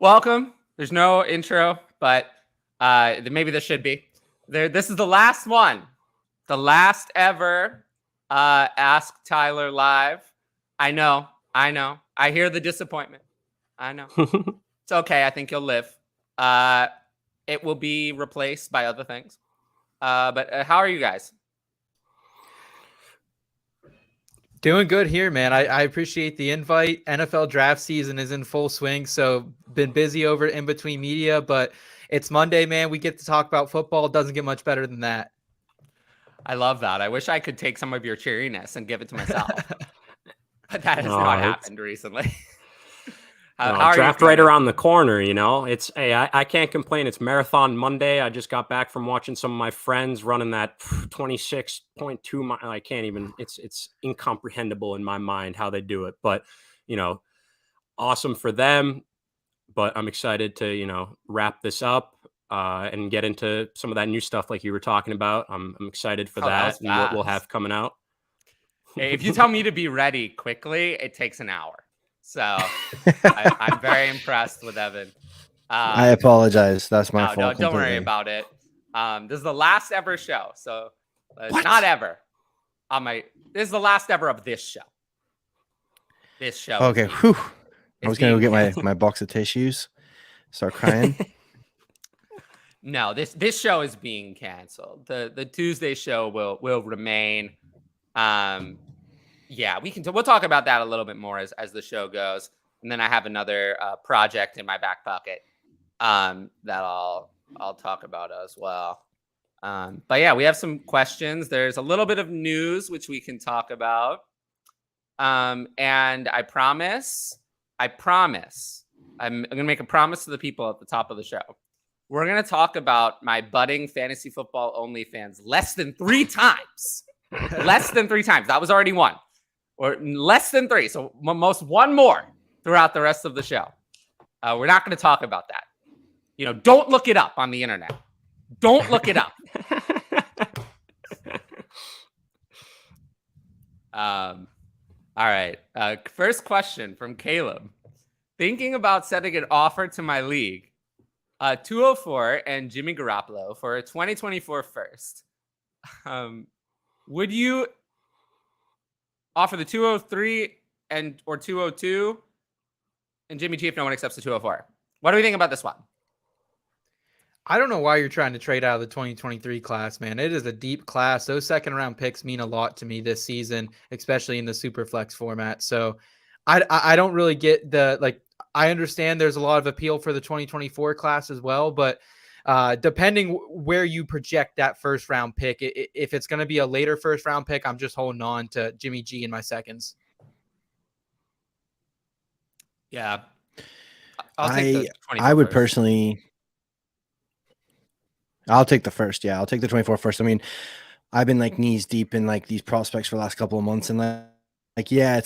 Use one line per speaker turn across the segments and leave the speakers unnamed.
welcome. There's no intro, but maybe there should be. This is the last one. The last ever Ask Tyler Live. I know. I hear the disappointment. I know. It's okay. I think you'll live. It will be replaced by other things. But how are you guys?
Doing good here, man. I appreciate the invite. NFL draft season is in full swing, so been busy over in between media, but it's Monday, man. We get to talk about football. It doesn't get much better than that.
I love that. I wish I could take some of your cheeriness and give it to myself. But that has not happened recently.
How draft right around the corner, I can't complain. It's Marathon Monday. I just got back from watching some of my friends running that 26.2 mile. I can't even, it's incomprehensible in my mind how they do it, but awesome for them. But I'm excited to, wrap this up and get into some of that new stuff like you were talking about. I'm excited for that and what we'll have coming out.
Hey, if you tell me to be ready quickly, it takes an hour. So I'm very impressed with Evan.
I apologize. That's my fault.
No, don't worry about it. This is the last ever show. So not ever. This is the last ever of this show. This show.
Okay. Whew. I was going to go get my box of tissues. Start crying.
No, this show is being canceled. The Tuesday show will remain. Yeah, we'll talk about that a little bit more as the show goes. And then I have another project in my back pocket that I'll talk about as well. But yeah, we have some questions. There's a little bit of news which we can talk about. And I promise, I'm going to make a promise to the people at the top of the show. We're going to talk about my budding fantasy football OnlyFans less than 3 times. Less than 3 times. That was already one. Or less than 3. So most one more throughout the rest of the show. We're not going to talk about that. Don't look it up on the internet. Don't look it up. All right. First question from Caleb. Thinking about setting an offer to my league, 204 and Jimmy Garoppolo for a 2024 first. Would you offer the 203 or 202 and Jimmy G if no one accepts the 204? What do we think about this one?
I don't know why you're trying to trade out of the 2023 class, man. It is a deep class. Those second round picks mean a lot to me this season, especially in the super flex format. So I don't really get I understand there's a lot of appeal for the 2024 class as well, but depending where you project that first round pick, if it's going to be a later first round pick, I'm just holding on to Jimmy G in my seconds.
Yeah.
I would personally, I'll take the first. Yeah. I'll take the 24 first. I mean, I've been knees deep in these prospects for the last couple of months, and yeah,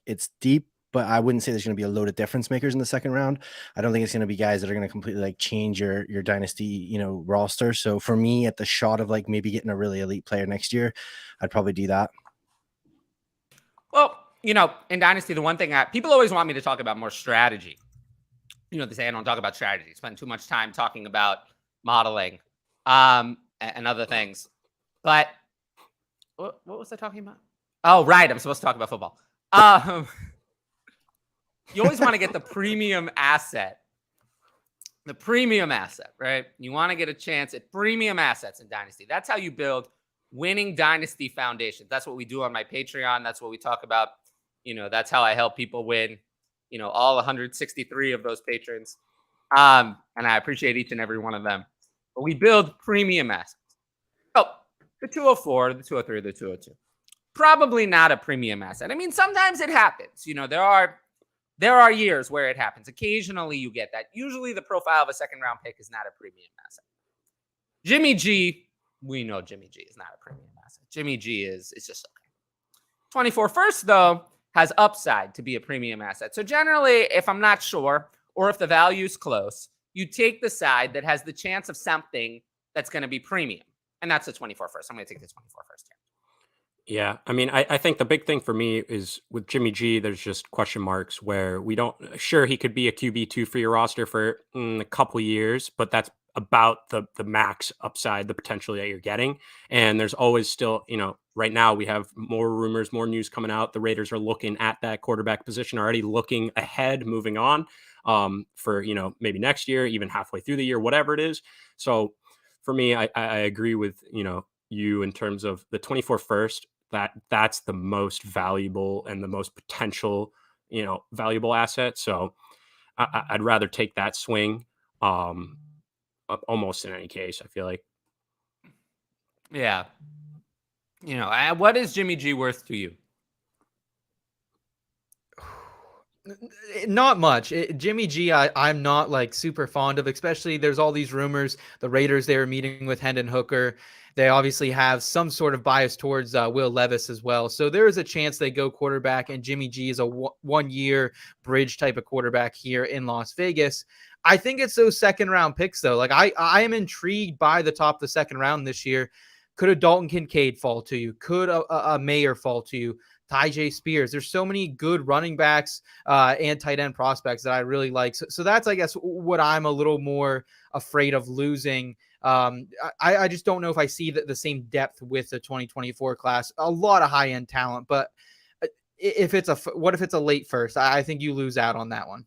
it's deep, but I wouldn't say there's going to be a load of difference makers in the second round. I don't think it's going to be guys that are going to completely change your dynasty, roster. So for me, at the shot of maybe getting a really elite player next year, I'd probably do that.
Well, in Dynasty, the one thing people always want me to talk about more strategy. They say I don't talk about strategy. Spend too much time talking about modeling and other things. But what was I talking about? Oh, right. I'm supposed to talk about football. You always want to get the premium asset. The premium asset, right? You want to get a chance at premium assets in Dynasty. That's how you build winning Dynasty foundations. That's what we do on my Patreon. That's what we talk about. That's how I help people win, all 163 of those patrons. And I appreciate each and every one of them. But we build premium assets. Oh, the 204, the 203, the 202. Probably not a premium asset. I mean, sometimes it happens. There are years where it happens. Occasionally you get that. Usually the profile of a second round pick is not a premium asset. Jimmy G, we know Jimmy G is not a premium asset. Jimmy G is just okay. 24 first, though, has upside to be a premium asset. So generally, if I'm not sure or if the value is close, you take the side that has the chance of something that's going to be premium. And that's the 24 first. I'm going to take the 24 first here.
Yeah, I mean, I think the big thing for me is with Jimmy G, there's just question marks where we don't. Sure, he could be a QB2 for your roster for a couple years, but that's about the max upside, the potential that you're getting. And there's always still, right now we have more rumors, more news coming out. The Raiders are looking at that quarterback position, already looking ahead, moving on for maybe next year, even halfway through the year, whatever it is. So for me, I agree with you in terms of the 24 first. That's the most valuable and the most potential, valuable asset. So I'd rather take that swing, almost in any case. I feel like.
Yeah. What is Jimmy G worth to you?
Not much. Jimmy G, I'm not like super fond of, especially there's all these rumors. The Raiders, they were meeting with Hendon Hooker. They obviously have some sort of bias towards Will Levis as well. So there is a chance they go quarterback, and Jimmy G is a 1 year bridge type of quarterback here in Las Vegas. I think it's those second round picks though. Like I am intrigued by the top of the second round this year. Could a Dalton Kincaid fall to you? Could a Mayer fall to you? Tyjae Spears. There's so many good running backs and tight end prospects that I really like. So that's, I guess, what I'm a little more afraid of losing. I just don't know if I see the same depth with the 2024 class. A lot of high end talent, but what if it's a late first? I think you lose out on that one.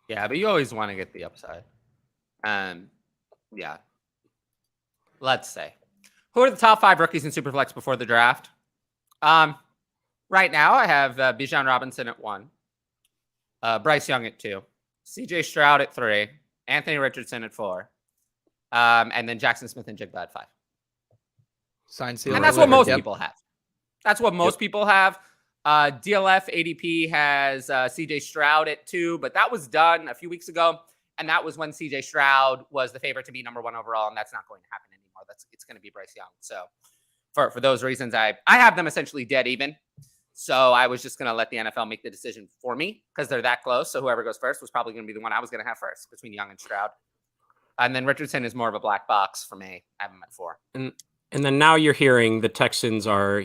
Yeah, but you always want to get the upside. Yeah. Let's say, who are the top 5 rookies in Superflex before the draft? Right now I have Bijan Robinson at 1, Bryce Young at 2, CJ Stroud at 3, Anthony Richardson at 4, and then Jackson Smith and Jigba at 5.
Sign, seal,
and that's what most people have. That's what most people have. DLF ADP has CJ Stroud at 2, but that was done a few weeks ago, and that was when CJ Stroud was the favorite to be number 1 overall, and that's not going to happen anymore. It's going to be Bryce Young. So for those reasons, I have them essentially dead even. So I was just going to let the NFL make the decision for me because they're that close. So whoever goes first was probably going to be the one I was going to have first between Young and Stroud. And then Richardson is more of a black box for me. I have him at 4.
And then now you're hearing the Texans are,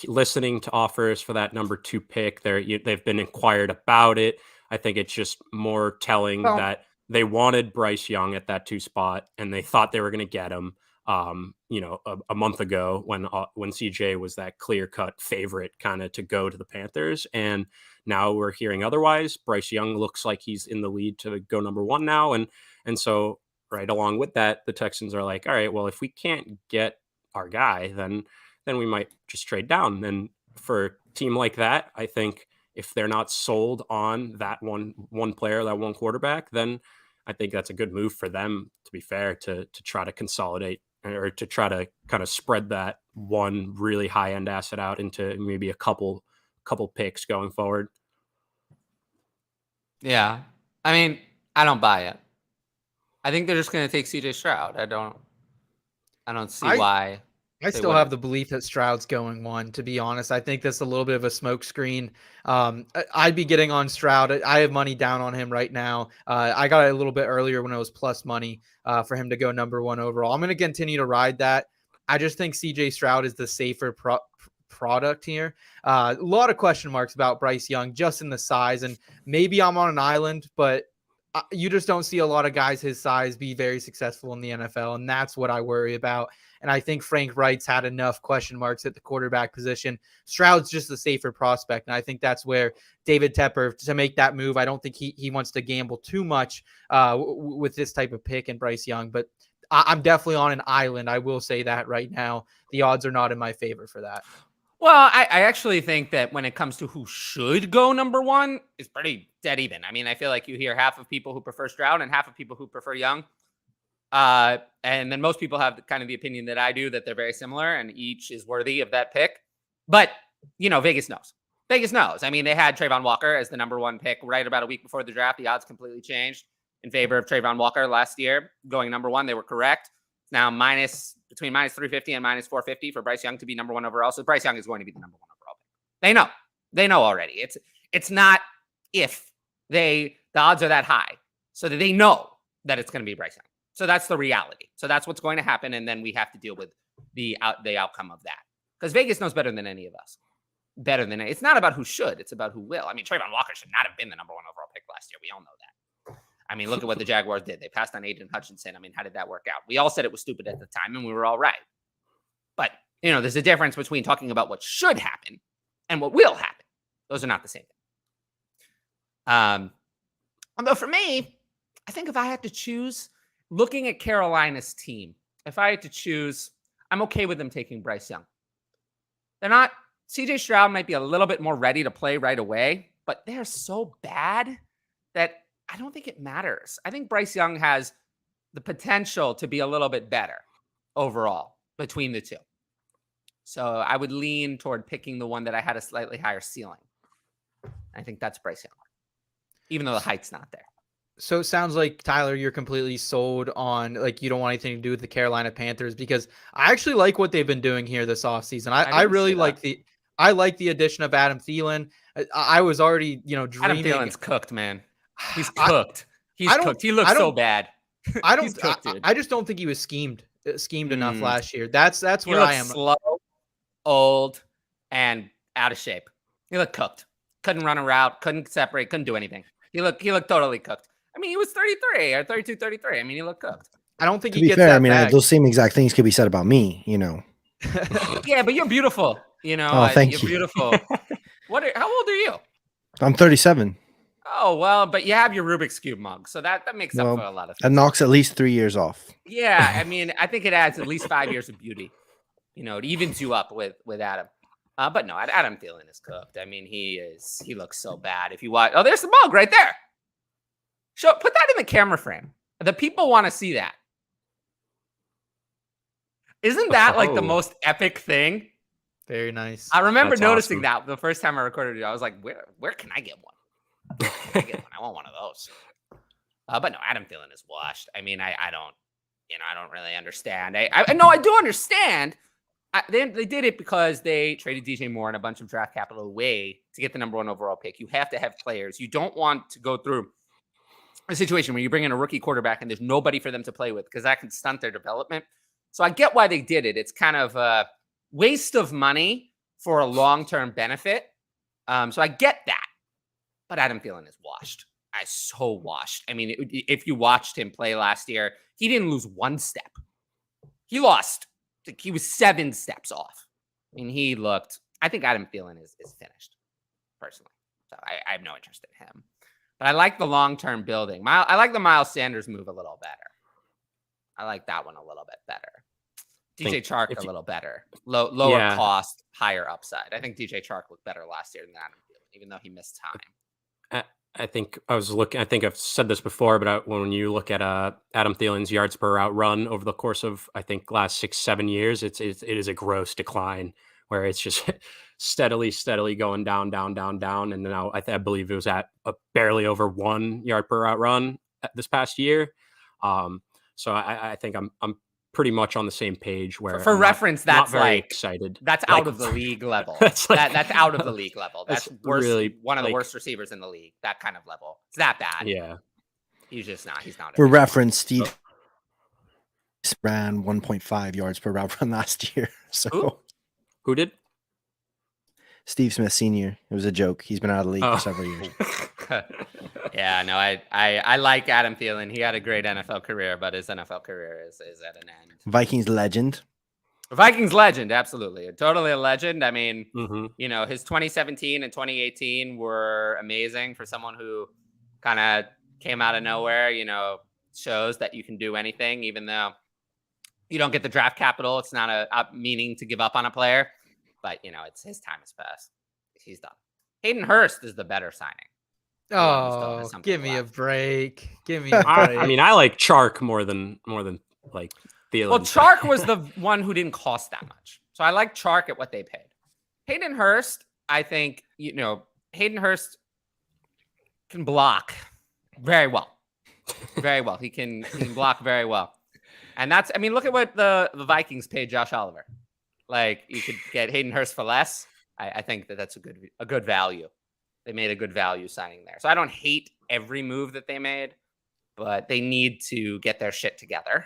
listening to offers for that number 2 pick. They've been inquired about it. I think it's just more telling that they wanted Bryce Young at that 2 spot and they thought they were going to get him. A month ago when CJ was that clear-cut favorite kind of to go to the Panthers. And now we're hearing otherwise. Bryce Young looks like he's in the lead to go number 1 now. And so right along with that, the Texans are like, all right, well, if we can't get our guy, then we might just trade down. And for a team like that, I think if they're not sold on that one player, that one quarterback, then I think that's a good move for them, to be fair, to try to consolidate or to try to kind of spread that one really high end asset out into maybe a couple picks going forward.
Yeah. I mean, I don't buy it. I think they're just going to take CJ Stroud. I don't see why.
I still have the belief that Stroud's going 1, to be honest. I think that's a little bit of a smokescreen. I'd be getting on Stroud. I have money down on him right now. I got it a little bit earlier when it was plus money for him to go number 1 overall. I'm going to continue to ride that. I just think CJ Stroud is the safer product here. A lot of question marks about Bryce Young, just in the size. And maybe I'm on an island, but you just don't see a lot of guys his size be very successful in the NFL. And that's what I worry about. And I think Frank Wright's had enough question marks at the quarterback position. Stroud's just the safer prospect. And I think that's where David Tepper, to make that move, I don't think he wants to gamble too much with this type of pick and Bryce Young. But I'm definitely on an island. I will say that right now. The odds are not in my favor for that.
Well, I actually think that when it comes to who should go number 1, it's pretty dead even. I mean, I feel like you hear half of people who prefer Stroud and half of people who prefer Young. And then most people have kind of the opinion that I do, that they're very similar and each is worthy of that pick. But, Vegas knows. Vegas knows. I mean, they had Trayvon Walker as the number 1 pick right about a week before the draft. The odds completely changed in favor of Trayvon Walker last year. Going number 1, they were correct. Now between minus 350 and minus 450 for Bryce Young to be number 1 overall. So Bryce Young is going to be the number 1 overall pick. They know already. It's not if the odds are that high, so that they know that it's going to be Bryce Young. So that's the reality. So that's what's going to happen. And then we have to deal with the outcome of that. because Vegas knows better than any of us. It's not about who should, it's about who will. I mean, Trayvon Walker should not have been the number 1 overall pick last year. We all know that. I mean, look at what the Jaguars did. They passed on Aiden Hutchinson. I mean, how did that work out? We all said it was stupid at the time, and we were all right. But, there's a difference between talking about what should happen and what will happen. Those are not the same thing. Although for me, I think if I had to choose, looking at Carolina's team, if I had to choose, I'm okay with them taking Bryce Young. They're not, CJ Stroud might be a little bit more ready to play right away, but they're so bad that I don't think it matters. I think Bryce Young has the potential to be a little bit better overall between the two. So I would lean toward picking the one that I had a slightly higher ceiling. I think that's Bryce Young, even though the height's not there.
So it sounds like, Tyler, you're completely sold on, like, you don't want anything to do with the Carolina Panthers, because I actually like what they've been doing here this offseason. I really like the addition of Adam Thielen. I was already, dreaming.
Adam Thielen's cooked, man. He's cooked. He's cooked. He looks so bad.
I just don't think he was schemed enough last year. That's where I am.
Slow, old, and out of shape. He looked cooked. Couldn't run a route. Couldn't separate. Couldn't do anything. He looked totally cooked. I mean, he was 33 or 32, 33. I mean, he looked cooked.
I don't think
to
he
be
gets
fair,
that
I mean,
back.
those same exact things could be said about me,
Yeah, but you're beautiful.
Oh, thank you.
You're beautiful. How old are you?
I'm 37.
Oh, well, but you have your Rubik's Cube mug, so that makes up for a lot of things.
It knocks at least 3 years off.
Yeah, I mean, I think it adds at least 5 years of beauty. It evens you up with Adam. But no, Adam Thielen is cooked. I mean, he looks so bad. If you watch, there's the mug right there. Put that in the camera frame. The people want to see that. Isn't that like the most epic thing?
Very nice.
I remember
That's
noticing
awesome.
that the first time I recorded it. I was like, where can I get one? I want one of those. But no, Adam Thielen is washed. I mean, I don't really understand. I do understand. They did it because they traded DJ Moore and a bunch of draft capital away to get the number 1 overall pick. You have to have players. You don't want to go through a situation where you bring in a rookie quarterback and there's nobody for them to play with, because that can stunt their development. So I get why they did it. It's kind of a waste of money for a long-term benefit. So I get that. But Adam Thielen is washed. So washed. I mean, if you watched him play last year, he didn't lose 1 step. He was 7 steps off. I mean, I think Adam Thielen is finished, personally. So I have no interest in him. But I like the long-term building. I like the Miles Sanders move a little better. I like that one a little bit better. DJ Chark a little better. Lower cost, higher upside. I think DJ Chark looked better last year than Adam Thielen, even though he missed time.
I think I've said this before, but when you look at Adam Thielen's yards per route run over the course of, I think, last 6-7 years, it is a gross decline where it's just steadily going down. And now I believe it was at a barely over 1 yard per route run this past year. So I think I'm pretty much on the same page. Where
for reference, that's
not very
like
excited.
That's out of the league level.
That's
out of the league level. That's worse.
Really
one of the worst receivers in the league. That kind of level. It's that bad.
Yeah.
He's just not. He's not.
For reference, Steve ran 1.5 yards per route run last year. So
who did?
Steve Smith Sr. It was a joke. He's been out of the league for several years.
Yeah, no, I like Adam Thielen. He had a great NFL career, but his NFL career is at an end.
Vikings legend.
Vikings legend, absolutely. Totally a legend. I mean, his 2017 and 2018 were amazing for someone who kind of came out of nowhere, shows that you can do anything, even though you don't get the draft capital. It's not a meaning to give up on a player. But, it's his time has passed. He's done. Hayden Hurst is the better signing.
Oh, give me a break. Give me a break.
I mean, I like Chark more than like Thielen.
Well, Chark was the one who didn't cost that much. So I like Chark at what they paid. Hayden Hurst, I think, Hayden Hurst can block very well. Very well. He can block very well. And look at what the Vikings paid Josh Oliver. Like, you could get Hayden Hurst for less. I think that's a good value. They made a good value signing there. So I don't hate every move that they made, but they need to get their shit together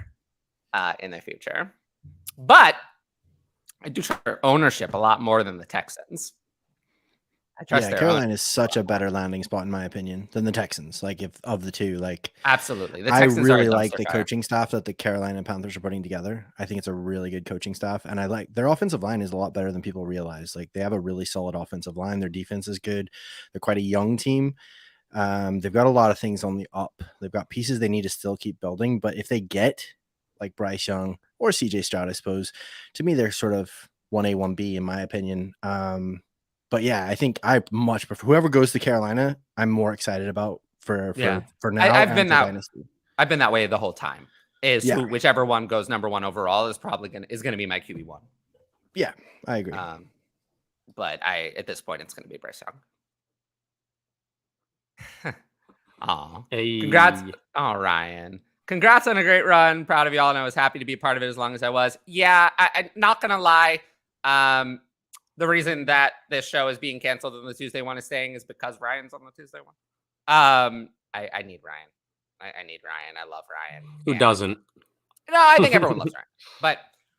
in the future. But I do trust their ownership a lot more than the Texans. I trust their
Carolina is such a better landing spot in my opinion than the Texans. Like if of the two, like
absolutely, the
I
Texans are a
really like
dumpster
the
fire.
coaching staff that the Carolina Panthers are putting together. I think it's a really good coaching staff, and I like their offensive line is a lot better than people realize. Like they have a really solid offensive line. Their defense is good. They're quite a young team. They've got a lot of things on the up. They've got pieces they need to still keep building. But if they get like Bryce Young or CJ Stroud, I suppose, to me they're sort of 1A, 1B in my opinion. But yeah, I think I much prefer whoever goes to Carolina. I'm more excited about for now.
I've been that way the whole time. Whichever one goes number one overall is probably gonna be my QB1.
Yeah, I agree.
But at this point it's gonna be Bryce Young. Aw.
Hey.
Congrats. Oh, Ryan. Congrats on a great run. Proud of y'all, and I was happy to be part of it as long as I was. Yeah, I'm not gonna lie. The reason that this show is being canceled and the Tuesday one is staying is because Ryan's on the Tuesday one. I need Ryan. I need Ryan. I love Ryan.
Who doesn't?
No, I think everyone loves Ryan. But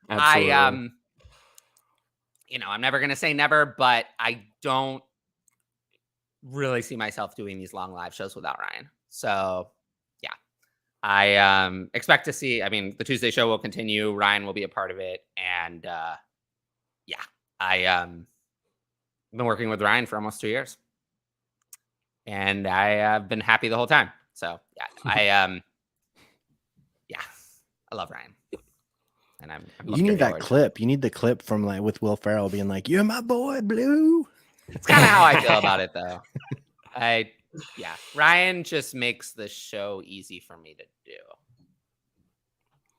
Absolutely.
I'm never gonna say never, but I don't really see myself doing these long live shows without Ryan. So yeah, I expect to see. I mean, the Tuesday show will continue. Ryan will be a part of it, and I've been working with Ryan for almost 2 years, and I have been happy the whole time. So yeah, I love Ryan, and I'm
you need that clip. You need the clip from like with Will Ferrell being like, "You're my boy, Blue."
It's kind of how I feel about it, though. Ryan just makes the show easy for me to do,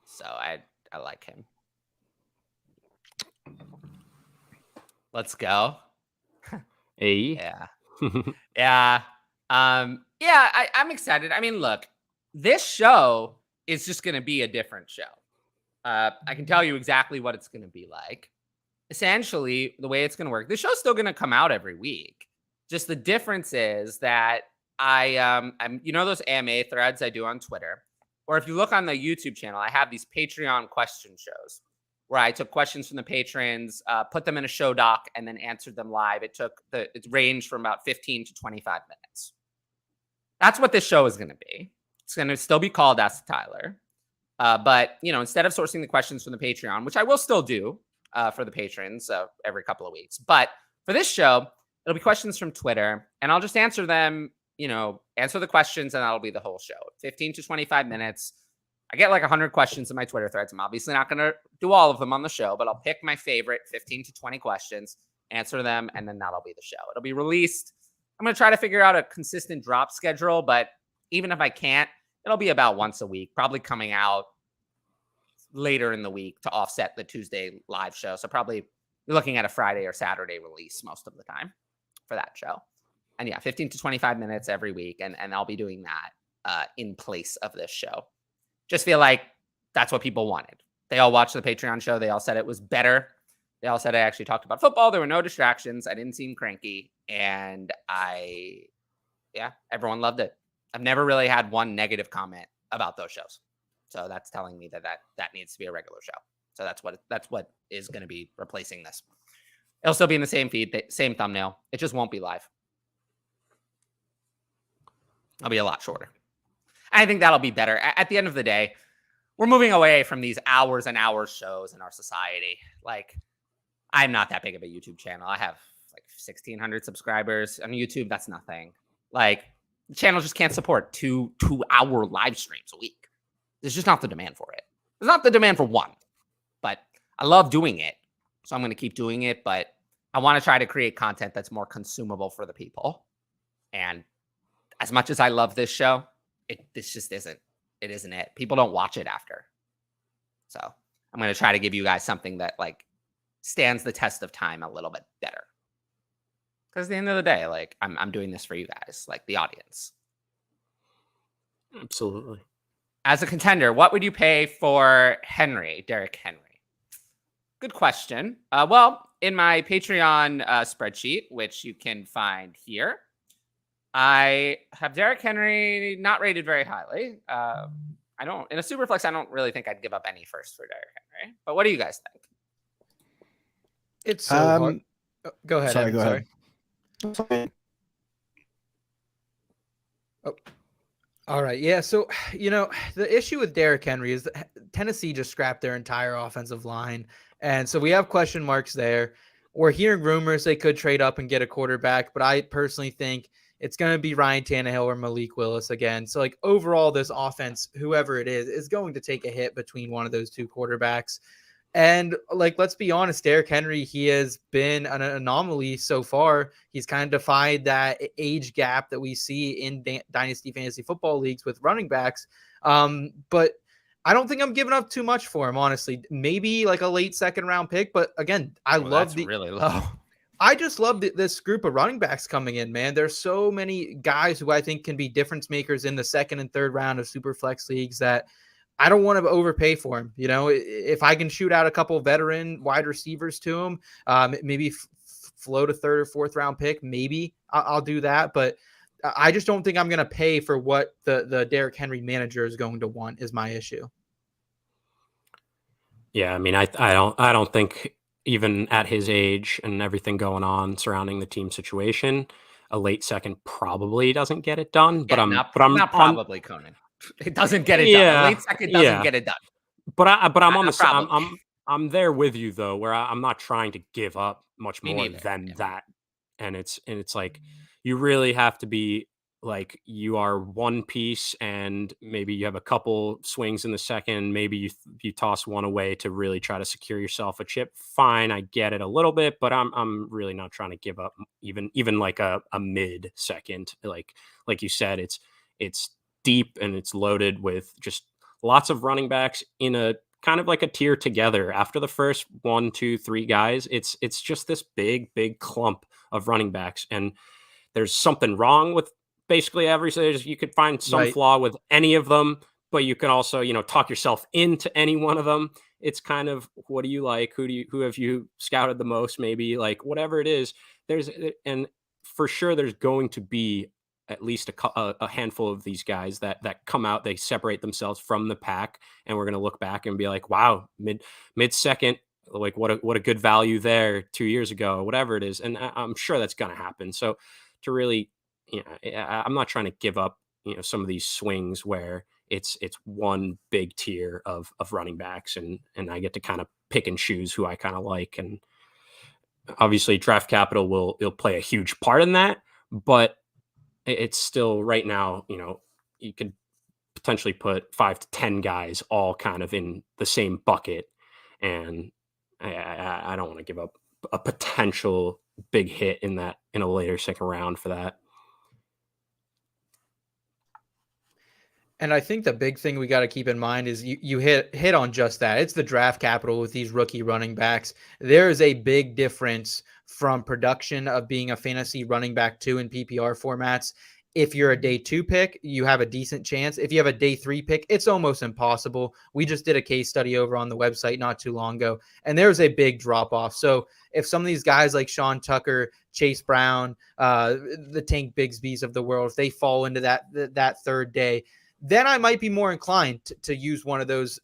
so I like him. Let's go.
Hey.
Yeah. I'm excited. I mean, look, this show is just going to be a different show. I can tell you exactly what it's going to be like. Essentially, the way it's going to work, the show's still going to come out every week. Just the difference is that I'm those AMA threads I do on Twitter, or if you look on the YouTube channel, I have these Patreon question shows where I took questions from the patrons, put them in a show doc, and then answered them live. It ranged from about 15 to 25 minutes. That's what this show is going to be. It's going to still be called Ask Tyler. But, instead of sourcing the questions from the Patreon, which I will still do for the patrons every couple of weeks. But for this show, it'll be questions from Twitter, and I'll just answer them, answer the questions, and that'll be the whole show. 15 to 25 minutes. I get like 100 questions in my Twitter threads. I'm obviously not going to do all of them on the show, but I'll pick my favorite 15 to 20 questions, answer them, and then that'll be the show. It'll be released. I'm going to try to figure out a consistent drop schedule, but even if I can't, it'll be about once a week, probably coming out later in the week to offset the Tuesday live show. So probably you're looking at a Friday or Saturday release most of the time for that show. And yeah, 15 to 25 minutes every week. And I'll be doing that in place of this show. Just feel like that's what people wanted. They all watched the Patreon show. They all said it was better. They all said I actually talked about football. There were no distractions. I didn't seem cranky. And everyone loved it. I've never really had one negative comment about those shows. So that's telling me that needs to be a regular show. So that's what is going to be replacing this. It'll still be in the same feed, same thumbnail. It just won't be live. It'll be a lot shorter. I think that'll be better. At the end of the day, we're moving away from these hours and hours shows in our society. Like, I'm not that big of a YouTube channel. I have like 1,600 subscribers on YouTube. That's nothing. Like, the channel just can't support 2-hour live streams a week. There's just not the demand for it. There's not the demand for one. But I love doing it, so I'm going to keep doing it. But I want to try to create content that's more consumable for the people. And as much as I love this show, this just isn't. It isn't it. People don't watch it after. So I'm going to try to give you guys something that like stands the test of time a little bit better. Because at the end of the day, like I'm doing this for you guys, like the audience.
Absolutely.
As a contender, what would you pay for Derrick Henry? Good question. Well, in my Patreon spreadsheet, which you can find here, I have Derrick Henry not rated very highly. In a Superflex, I don't really think I'd give up any first for Derrick Henry. But what do you guys think?
It's so hard. Go ahead.
Sorry,
Evan,
go ahead.
sorry. Oh, all right. Yeah. So, the issue with Derrick Henry is that Tennessee just scrapped their entire offensive line. And so we have question marks there. We're hearing rumors they could trade up and get a quarterback, but I personally think it's going to be Ryan Tannehill or Malik Willis again. So, like, overall, this offense, whoever it is going to take a hit between one of those two quarterbacks. And like, let's be honest, Derrick Henry, he has been an anomaly so far. He's kind of defied that age gap that we see in Dynasty fantasy football leagues with running backs. But I don't think I'm giving up too much for him, honestly. Maybe like a late second round pick. But again,
That's really low.
I just love this group of running backs coming in, man. There's so many guys who I think can be difference makers in the second and third round of super flex leagues that I don't want to overpay for him. If I can shoot out a couple veteran wide receivers to him, maybe float a third or fourth round pick, maybe I'll do that. But I just don't think I'm going to pay for what the Derrick Henry manager is going to want is my issue.
Yeah, I mean, I don't think even at his age and everything going on surrounding the team situation, a late second probably doesn't get it done. But
Yeah,
I'm
not probably, Conan. It doesn't get it done. A late second doesn't get it done.
But I'm on the
problem.
I'm there with you though, where I'm not trying to give up much
Me
more
neither.
than that. And it's like you really have to be like you are one piece, and maybe you have a couple swings in the second. Maybe you toss one away to really try to secure yourself a chip. Fine, I get it a little bit, but I'm really not trying to give up even like a mid second. Like you said, it's deep and it's loaded with just lots of running backs in a kind of like a tier together. After the first 1, 2, 3 guys, it's just this big clump of running backs, and there's something wrong with basically every. So you could find some flaw with any of them, but you can also talk yourself into any one of them. It's kind of, what do you like? Who have you scouted the most? Maybe, like, whatever it is. And for sure there's going to be at least a handful of these guys that come out, they separate themselves from the pack, and we're going to look back and be like, wow, mid second, like what a good value there 2 years ago, or whatever it is. And I'm sure that's going to happen. So to really, I'm not trying to give up, some of these swings where it's one big tier of running backs, and I get to kind of pick and choose who I kind of like. And obviously draft capital will play a huge part in that, but it's still right now, you could potentially put 5 to 10 guys all kind of in the same bucket. And I don't want to give up a potential big hit in a later second round for that.
And I think the big thing we got to keep in mind is you hit on just that. It's the draft capital with these rookie running backs. There is a big difference from production of being a fantasy running back 2 in PPR formats. If you're a day 2 pick, you have a decent chance. If you have a day 3 pick, it's almost impossible. We just did a case study over on the website not too long ago, and there's a big drop off. So if some of these guys like Sean Tucker, Chase Brown, the Tank Bigsby's of the world, if they fall into that third day, then I might be more inclined to use one of those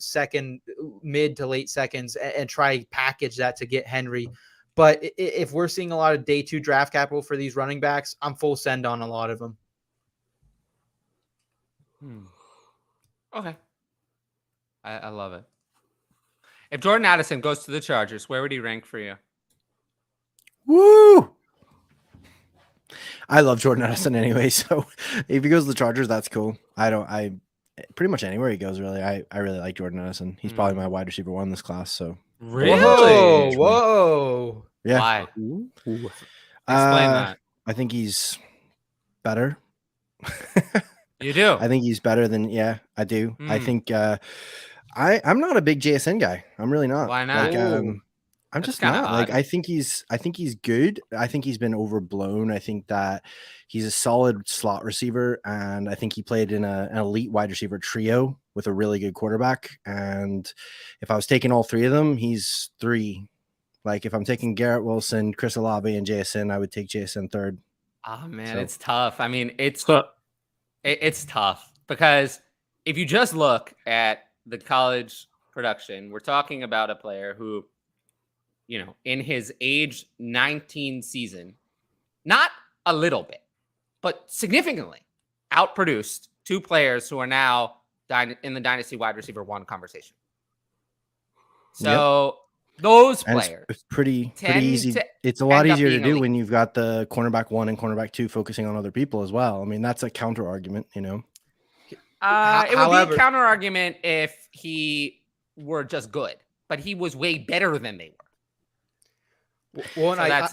mid to late seconds and try package that to get Henry. But if we're seeing a lot of day 2 draft capital for these running backs, I'm full send on a lot of them.
Okay. I love it. If Jordan Addison goes to the Chargers, where would he rank for you?
Woo! I love Jordan Addison anyway, so if he goes to the Chargers, that's cool. I pretty much anywhere he goes, really. I really like Jordan Addison. He's probably my wide receiver 1 in this class. So
really,
whoa,
yeah.
Why? Explain that.
I think he's better.
You do?
I think he's better than I do. I think I'm not a big JSN guy. I'm really not.
Why not?
Like, I'm just not.
odd.
Like, I think he's good. I think he's been overblown. I think that he's a solid slot receiver, and I think he played in an elite wide receiver trio with a really good quarterback. And if I was taking all 3 of them, he's 3. Like, if I'm taking Garrett Wilson, Chris Olave, and JSN, I would take JSN third.
Oh man, it's tough. I mean, it's tough because if you just look at the college production, we're talking about a player who in his age 19 season, not a little bit, but significantly outproduced two players who are now in the Dynasty wide receiver 1 conversation. So those players,
it's pretty easy. It's a lot easier to do when you've got the cornerback 1 and cornerback 2 focusing on other people as well. I mean, that's a counter argument, It would be
a counter argument if he were just good, but he was way better than they were.
Well, and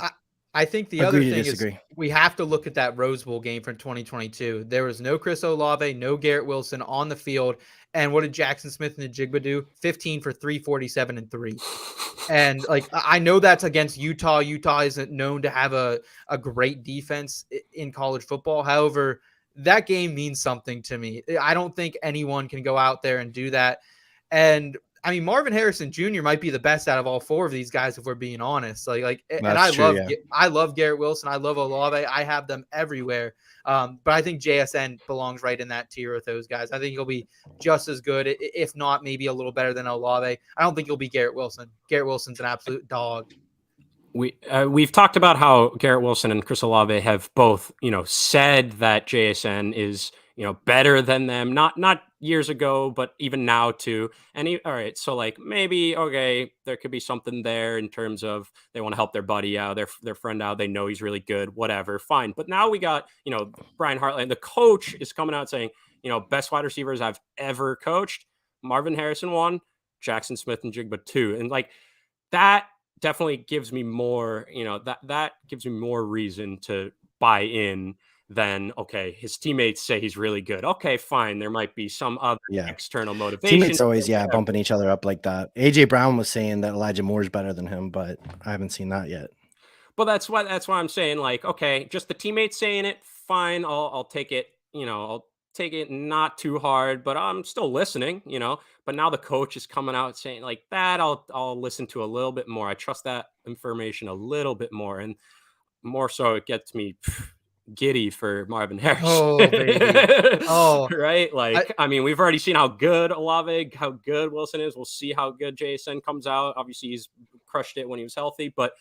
I think the other thing is we have to look at that Rose Bowl game from 2022. There was no Chris Olave, no Garrett Wilson on the field. And what did Jackson Smith and Njigba do? 15 for 347 and 3. And I know that's against Utah. Utah isn't known to have a great defense in college football. However, that game means something to me. I don't think anyone can go out there and do that. And I mean, Marvin Harrison Jr. might be the best out of all 4 of these guys, if we're being honest. I love Garrett Wilson. I love Olave. I have them everywhere. But I think JSN belongs right in that tier with those guys. I think he'll be just as good, if not maybe a little better than Olave. I don't think he'll be Garrett Wilson. Garrett Wilson's an absolute dog.
We've talked about how Garrett Wilson and Chris Olave have both, said that JSN is, better than them, not years ago, but even now too. And all right, so maybe, okay, there could be something there in terms of they want to help their buddy out, their friend out. They know he's really good, whatever, fine. But now we got, Brian Hartline, the coach is coming out saying, best wide receivers I've ever coached. Marvin Harrison 1, Jackson Smith and Njigba 2. And that definitely gives me more, that gives me more reason to buy in than, okay, his teammates say he's really good. Okay, fine. There might be some other external motivation.
Teammates always, bumping each other up like that. AJ Brown was saying that Elijah Moore is better than him, but I haven't seen that yet.
But that's why I'm saying, okay, just the teammates saying it, fine. I'll take it, I'll take it not too hard, but I'm still listening, But now the coach is coming out saying that, I'll listen to a little bit more. I trust that information a little bit more, and more so it gets me giddy for Marvin Harrison.
Oh, baby. Oh,
right. I mean, we've already seen how good Olave, how good Wilson is. We'll see how good JSN comes out. Obviously, he's crushed it when he was healthy, but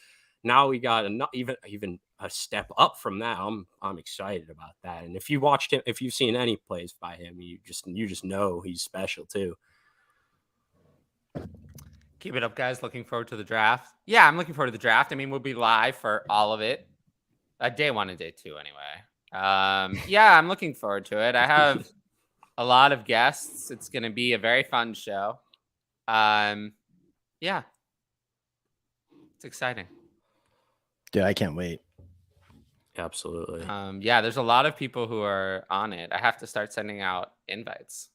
now we got even a step up from that. I'm excited about that. And if you watched him, if you've seen any plays by him, you just know he's special too.
Keep it up, guys. Looking forward to the draft. Yeah, I'm looking forward to the draft. I mean, we'll be live for all of it. Day 1 and day 2 anyway. Yeah, I'm looking forward to it. I have a lot of guests. It's going to be a very fun show. Yeah. It's exciting.
Dude, I can't wait.
Absolutely.
Yeah, there's a lot of people who are on it. I have to start sending out invites.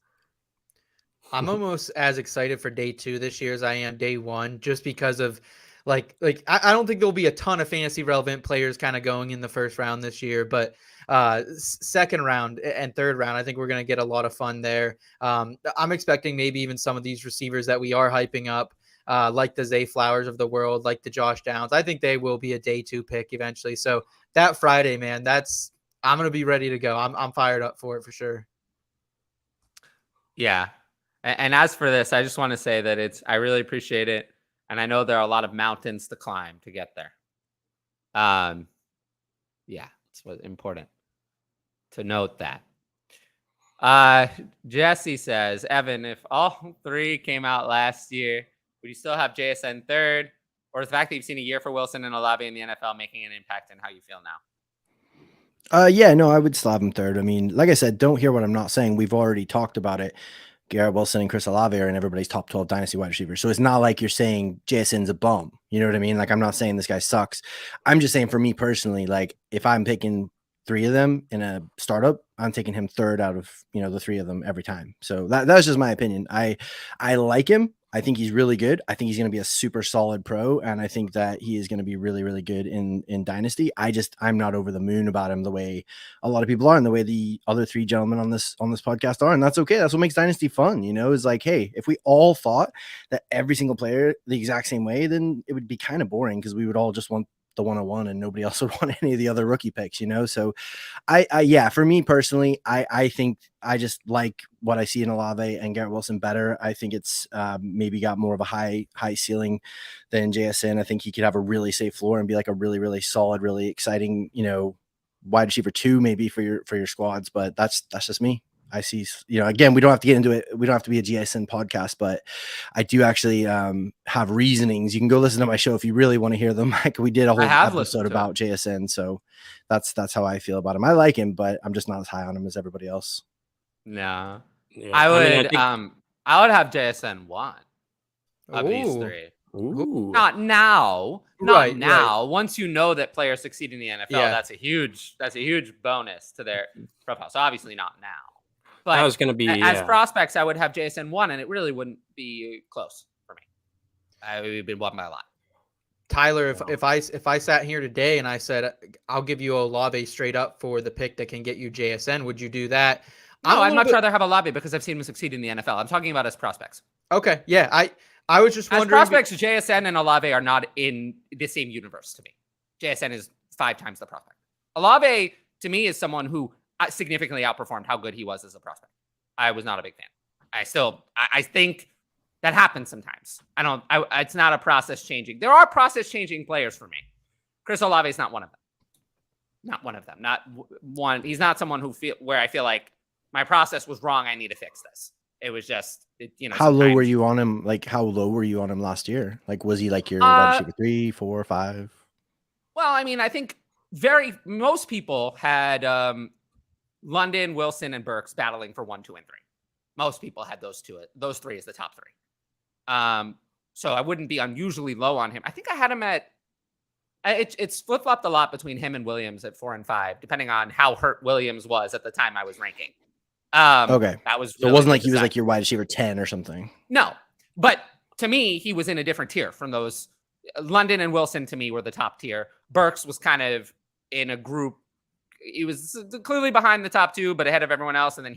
I'm almost as excited for day 2 this year as I am day 1, just because of I don't think there'll be a ton of fantasy relevant players kind of going in the first round this year, but second round and third round, I think we're going to get a lot of fun there. I'm expecting maybe even some of these receivers that we are hyping up, like the Zay Flowers of the world, like the Josh Downs. I think they will be a day 2 pick eventually. So that Friday, man, I'm going to be ready to go. I'm fired up for it for sure.
Yeah. And as for this, I just want to say that I really appreciate it. And I know there are a lot of mountains to climb to get there. Yeah, it's important to note that. Jesse says, Evan, if all 3 came out last year, would you still have JSN third? Or the fact that you've seen a year for Wilson and Olave in the NFL making an impact in how you feel now?
Yeah, no, I would still have him third. I mean, like I said, don't hear what I'm not saying. We've already talked about it. Garrett Wilson and Chris Olave are in everybody's top 12 dynasty wide receivers. So it's not like you're saying JSN's a bum. You know what I mean? I'm not saying this guy sucks. I'm just saying for me personally, if I'm picking 3 of them in a startup, I'm taking him third out of, the 3 of them every time. So that's just my opinion. I like him. I think he's really good. I think he's going to be a super solid pro. And I think that he is going to be really, really good in Dynasty. I'm not over the moon about him the way a lot of people are and the way the other 3 gentlemen on this podcast are. And that's okay. That's what makes Dynasty fun. Is hey, if we all thought that every single player the exact same way, then it would be kind of boring because we would all just want the 101 and nobody else would want any of the other rookie picks, you know? So yeah, for me personally, I think I just like what I see in Olave and Garrett Wilson better. I think it's maybe got more of a high ceiling than JSN. I think he could have a really safe floor and be like a really, really solid, really exciting, you know, wide receiver 2 maybe for your squads. But that's just me. I see, you know, again, we don't have to get into it. We don't have to be a GSN podcast, but I do actually have reasonings. You can go listen to my show if you really want to hear them. Like we did a whole episode about JSN. So that's how I feel about him. I like him, but I'm just not as high on him as everybody else.
No,
Yeah.
I would,
I
would have JSN 1 of these 3.
Ooh.
Not now.
Right,
Now. Once you know that players succeed in the NFL, that's a huge bonus to their profile. So obviously not now. But
that was going to be
as prospects, I would have JSN 1, and it really wouldn't be close for me. I would be won by a lot.
Tyler, if I sat here today and I said I'll give you Olave straight up for the pick that can get you JSN, would you do that?
No, I'd much rather have Olave because I've seen him succeed in the NFL. I'm talking about as prospects.
Okay, yeah, I was just wondering.
As prospects, JSN and Olave are not in the same universe to me. JSN is 5 times the prospect. Olave to me is someone who significantly outperformed how good he was as a prospect. I was not a big fan. I think that happens sometimes. It's not a process changing. There are process changing players for me. Chris Olave is not one of them. Not one of them. Not one. He's not someone where I feel like my process was wrong. I need to fix this. It was just, you know.
How low were you on him? Like, how low were you on him last year? Like, was he like your wide receiver 3, 4, 5?
Well, I mean, I think most people had London, Wilson, and Burks battling for 1, 2, and 3. Most people had those 3 as the top 3. So I wouldn't be unusually low on him. I think I had him at. It's flip flopped a lot between him and Williams at 4 and 5, depending on how hurt Williams was at the time I was ranking.
Okay,
that was.
So it wasn't like he was like your wide receiver 10 or something.
No, but to me, he was in a different tier from those. London and Wilson to me were the top tier. Burks was kind of in a group. He was clearly behind the top 2, but ahead of everyone else. And then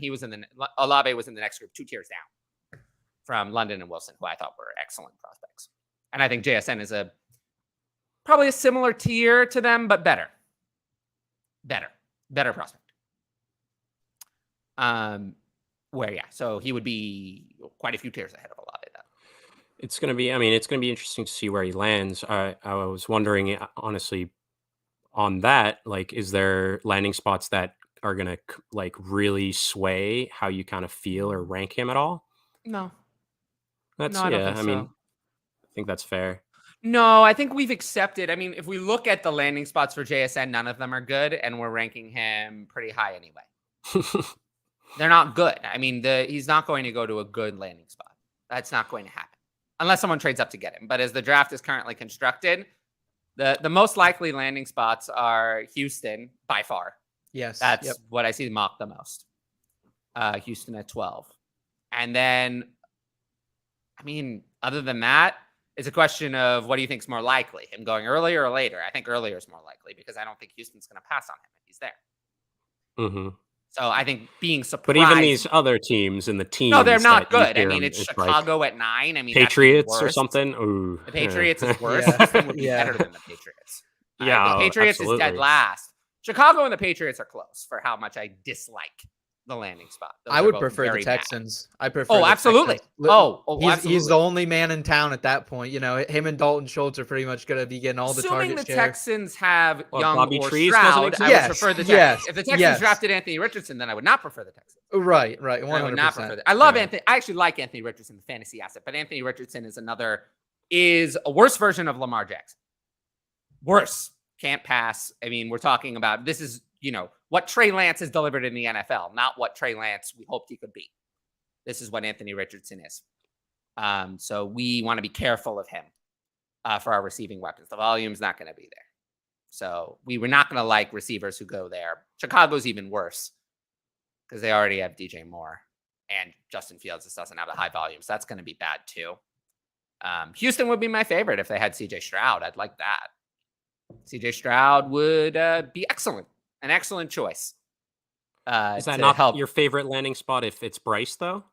Olave was in the next group, 2 tiers down from London and Wilson, who I thought were excellent prospects. And I think JSN is probably a similar tier to them, but better prospect. So he would be quite a few tiers ahead of Olave.
It's going to be interesting to see where he lands. I was wondering, honestly, on that, like, is there landing spots that are going to like really sway how you kind of feel or rank him at all?
No.
I think that's fair.
No, I think we've accepted. I mean, if we look at the landing spots for JSN, none of them are good, and we're ranking him pretty high anyway. They're not good. I mean, he's not going to go to a good landing spot. That's not going to happen unless someone trades up to get him. But as the draft is currently constructed, the most likely landing spots are Houston by far.
Yes,
that's what I see mocked the most. Houston at 12, and then, I mean, other than that, it's a question of what do you think is more likely, him going earlier or later? I think earlier is more likely because I don't think Houston's going to pass on him if he's there.
Mm-hmm.
So I think being surprised.
But even these other teams in the team,
no, they're not good. I mean, it's Chicago at 9. I mean,
Patriots or something.
Ooh, the Patriots is worse. Houston would be better than the Patriots. The Patriots is dead last. Chicago and the Patriots are close for how much I dislike the landing spot.
I would prefer the Texans.
I prefer. Oh, absolutely.
Absolutely. He's the only man in town at that point. You know, him and Dalton Schultz are pretty much going to be getting all the target share.
Assuming the Texans have Young
Bobby
or
Trees
Stroud, I would prefer the Texans.
Yes.
If the Texans drafted Anthony Richardson, then I would not prefer the Texans.
Right. 100%.
I would not prefer that. I love Anthony. I actually like Anthony Richardson, the fantasy asset, but Anthony Richardson is a worse version of Lamar Jackson. Worse. Can't pass. I mean, we're talking about this is, what Trey Lance has delivered in the NFL, not what Trey Lance we hoped he could be. This is what Anthony Richardson is. So we want to be careful of him for our receiving weapons. The volume's not going to be there. So we were not going to like receivers who go there. Chicago's even worse because they already have DJ Moore and Justin Fields. This doesn't have a high volume. So that's going to be bad too. Houston would be my favorite if they had CJ Stroud. I'd like that. CJ Stroud would be excellent. An excellent choice.
Is that not your favorite landing spot if it's Bryce, though?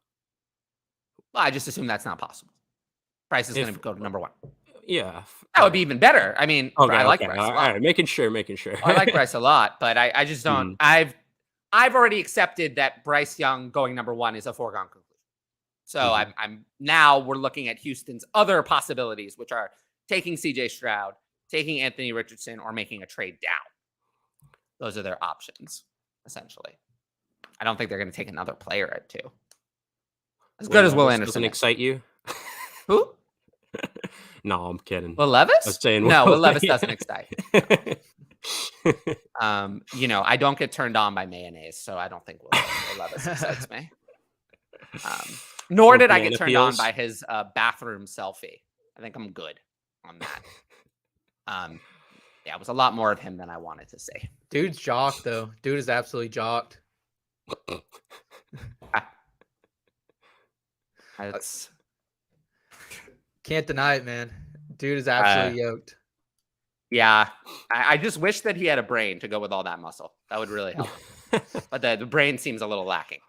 Well, I just assume that's not possible. Bryce is going to go to number 1.
Yeah.
That would be even better. I mean,
Okay,
I like
okay.
Bryce a
All
lot.
right, making sure.
I like Bryce a lot, but I just don't. I've already accepted that Bryce Young going number 1 is a foregone conclusion. So I'm now we're looking at Houston's other possibilities, which are taking CJ Stroud, taking Anthony Richardson, or making a trade down. Those are their options, essentially. I don't think they're going to take another player at 2. As good as Will Anderson
doesn't excite you?
Who?
No, I'm kidding.
Will Levis?
I was saying,
no, Will Levis doesn't excite me. I don't get turned on by mayonnaise, so I don't think Will Levis excites me. Nor did I get turned on by his bathroom selfie. I think I'm good on that. Yeah, it was a lot more of him than I wanted to see.
Dude's jocked, though. Dude is absolutely jocked. Can't deny it, man. Dude is absolutely yoked.
Yeah, I just wish that he had a brain to go with all that muscle. That would really help. But the brain seems a little lacking.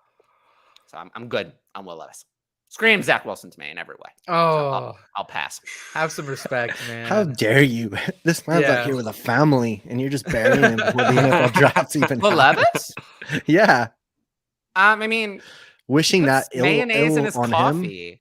So I'm good on Will Levis. Scream Zach Wilson to me in every way.
Oh,
So I'll pass.
Have some respect, man.
How dare you? This man's out here with a family, and you're just burying him before the NFL draft's even.
Will Levis?
Yeah.
I mean,
wishing that
mayonnaise in his
on
coffee.
Him.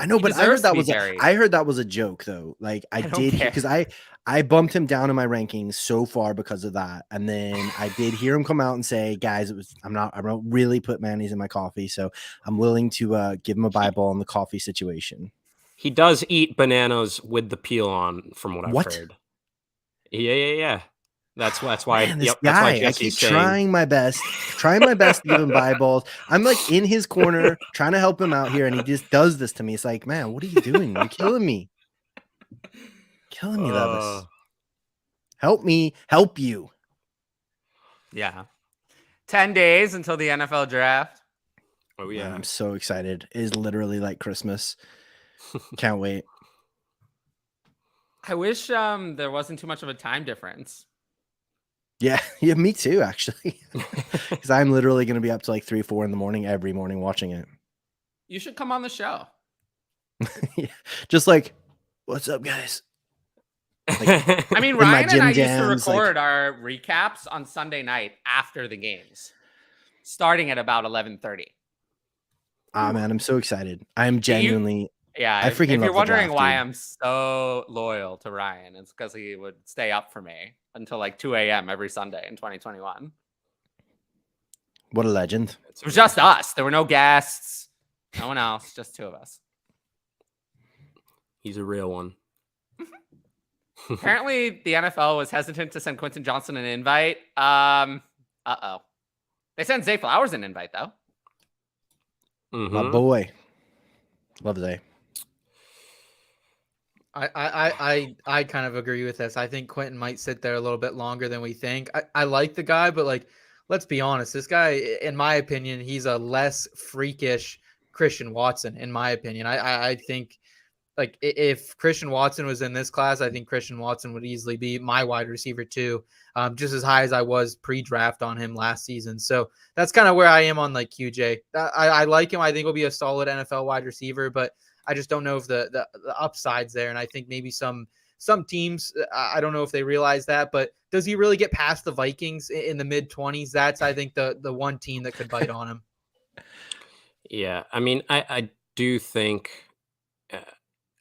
I know, but I heard that was a joke though. Like I did because I bumped him down in my rankings so far because of that, and then I did hear him come out and say, "Guys, I don't really put mayonnaise in my coffee, so I'm willing to give him a bye ball in the coffee situation."
He does eat bananas with the peel on, from what I've heard. Yeah. That's why.
Man, this
that's
guy,
why
I keep
Jesse's
trying my best to give him bye balls. I'm like in his corner trying to help him out here, and he just does this to me. It's like, man, what are you doing? You're killing me. Levis. Help me help you.
Yeah. 10 days until the NFL draft.
Oh yeah.
Man, I'm so excited. It is literally like Christmas. Can't wait.
I wish there wasn't too much of a time difference.
Yeah, me too, actually. Because I'm literally going to be up to like 3 or 4 in the morning every morning watching it.
You should come on the show.
Yeah. Just like, what's up, guys?
Like, I mean, Ryan and I used to record our recaps on Sunday night after the games, starting at about 11:30.
Man, I'm so excited. I'm genuinely.
I freaking love the draft. If you're wondering why I'm so loyal to Ryan, it's because he would stay up for me until like 2 a.m. every Sunday in 2021.
What a legend.
It was just us. There were no guests. No one else. Just 2 of us.
He's a real one.
Apparently, the NFL was hesitant to send Quentin Johnson an invite. Uh-oh. They sent Zay Flowers an invite, though.
My boy. Love Zay.
I kind of agree with this. I think Quentin might sit there a little bit longer than we think. I like the guy, but like, let's be honest. This guy, in my opinion, he's a less freakish Christian Watson, in my opinion. I think like if Christian Watson was in this class, I think Christian Watson would easily be my wide receiver too, just as high as I was pre-draft on him last season. So that's kind of where I am on like QJ. I like him. I think he'll be a solid NFL wide receiver, but I just don't know if the upside's there. And I think maybe some teams, I don't know if they realize that, but does he really get past the Vikings in the mid-20s? That's, I think, the one team that could bite on him.
Yeah, I mean, I do think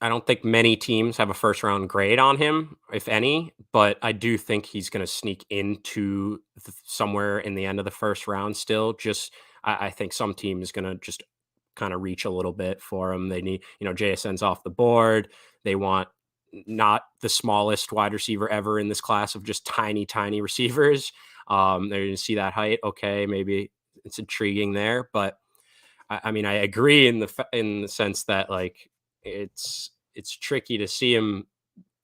I don't think many teams have a first round grade on him, if any, but I do think he's going to sneak into somewhere in the end of the first round still. Just I think some team is going to just kind of reach a little bit for him. They need, JSN's off the board. They want not the smallest wide receiver ever in this class of just tiny receivers. They're going to see that height. Okay, maybe it's intriguing there, but I mean, I agree in the sense that like it's tricky to see him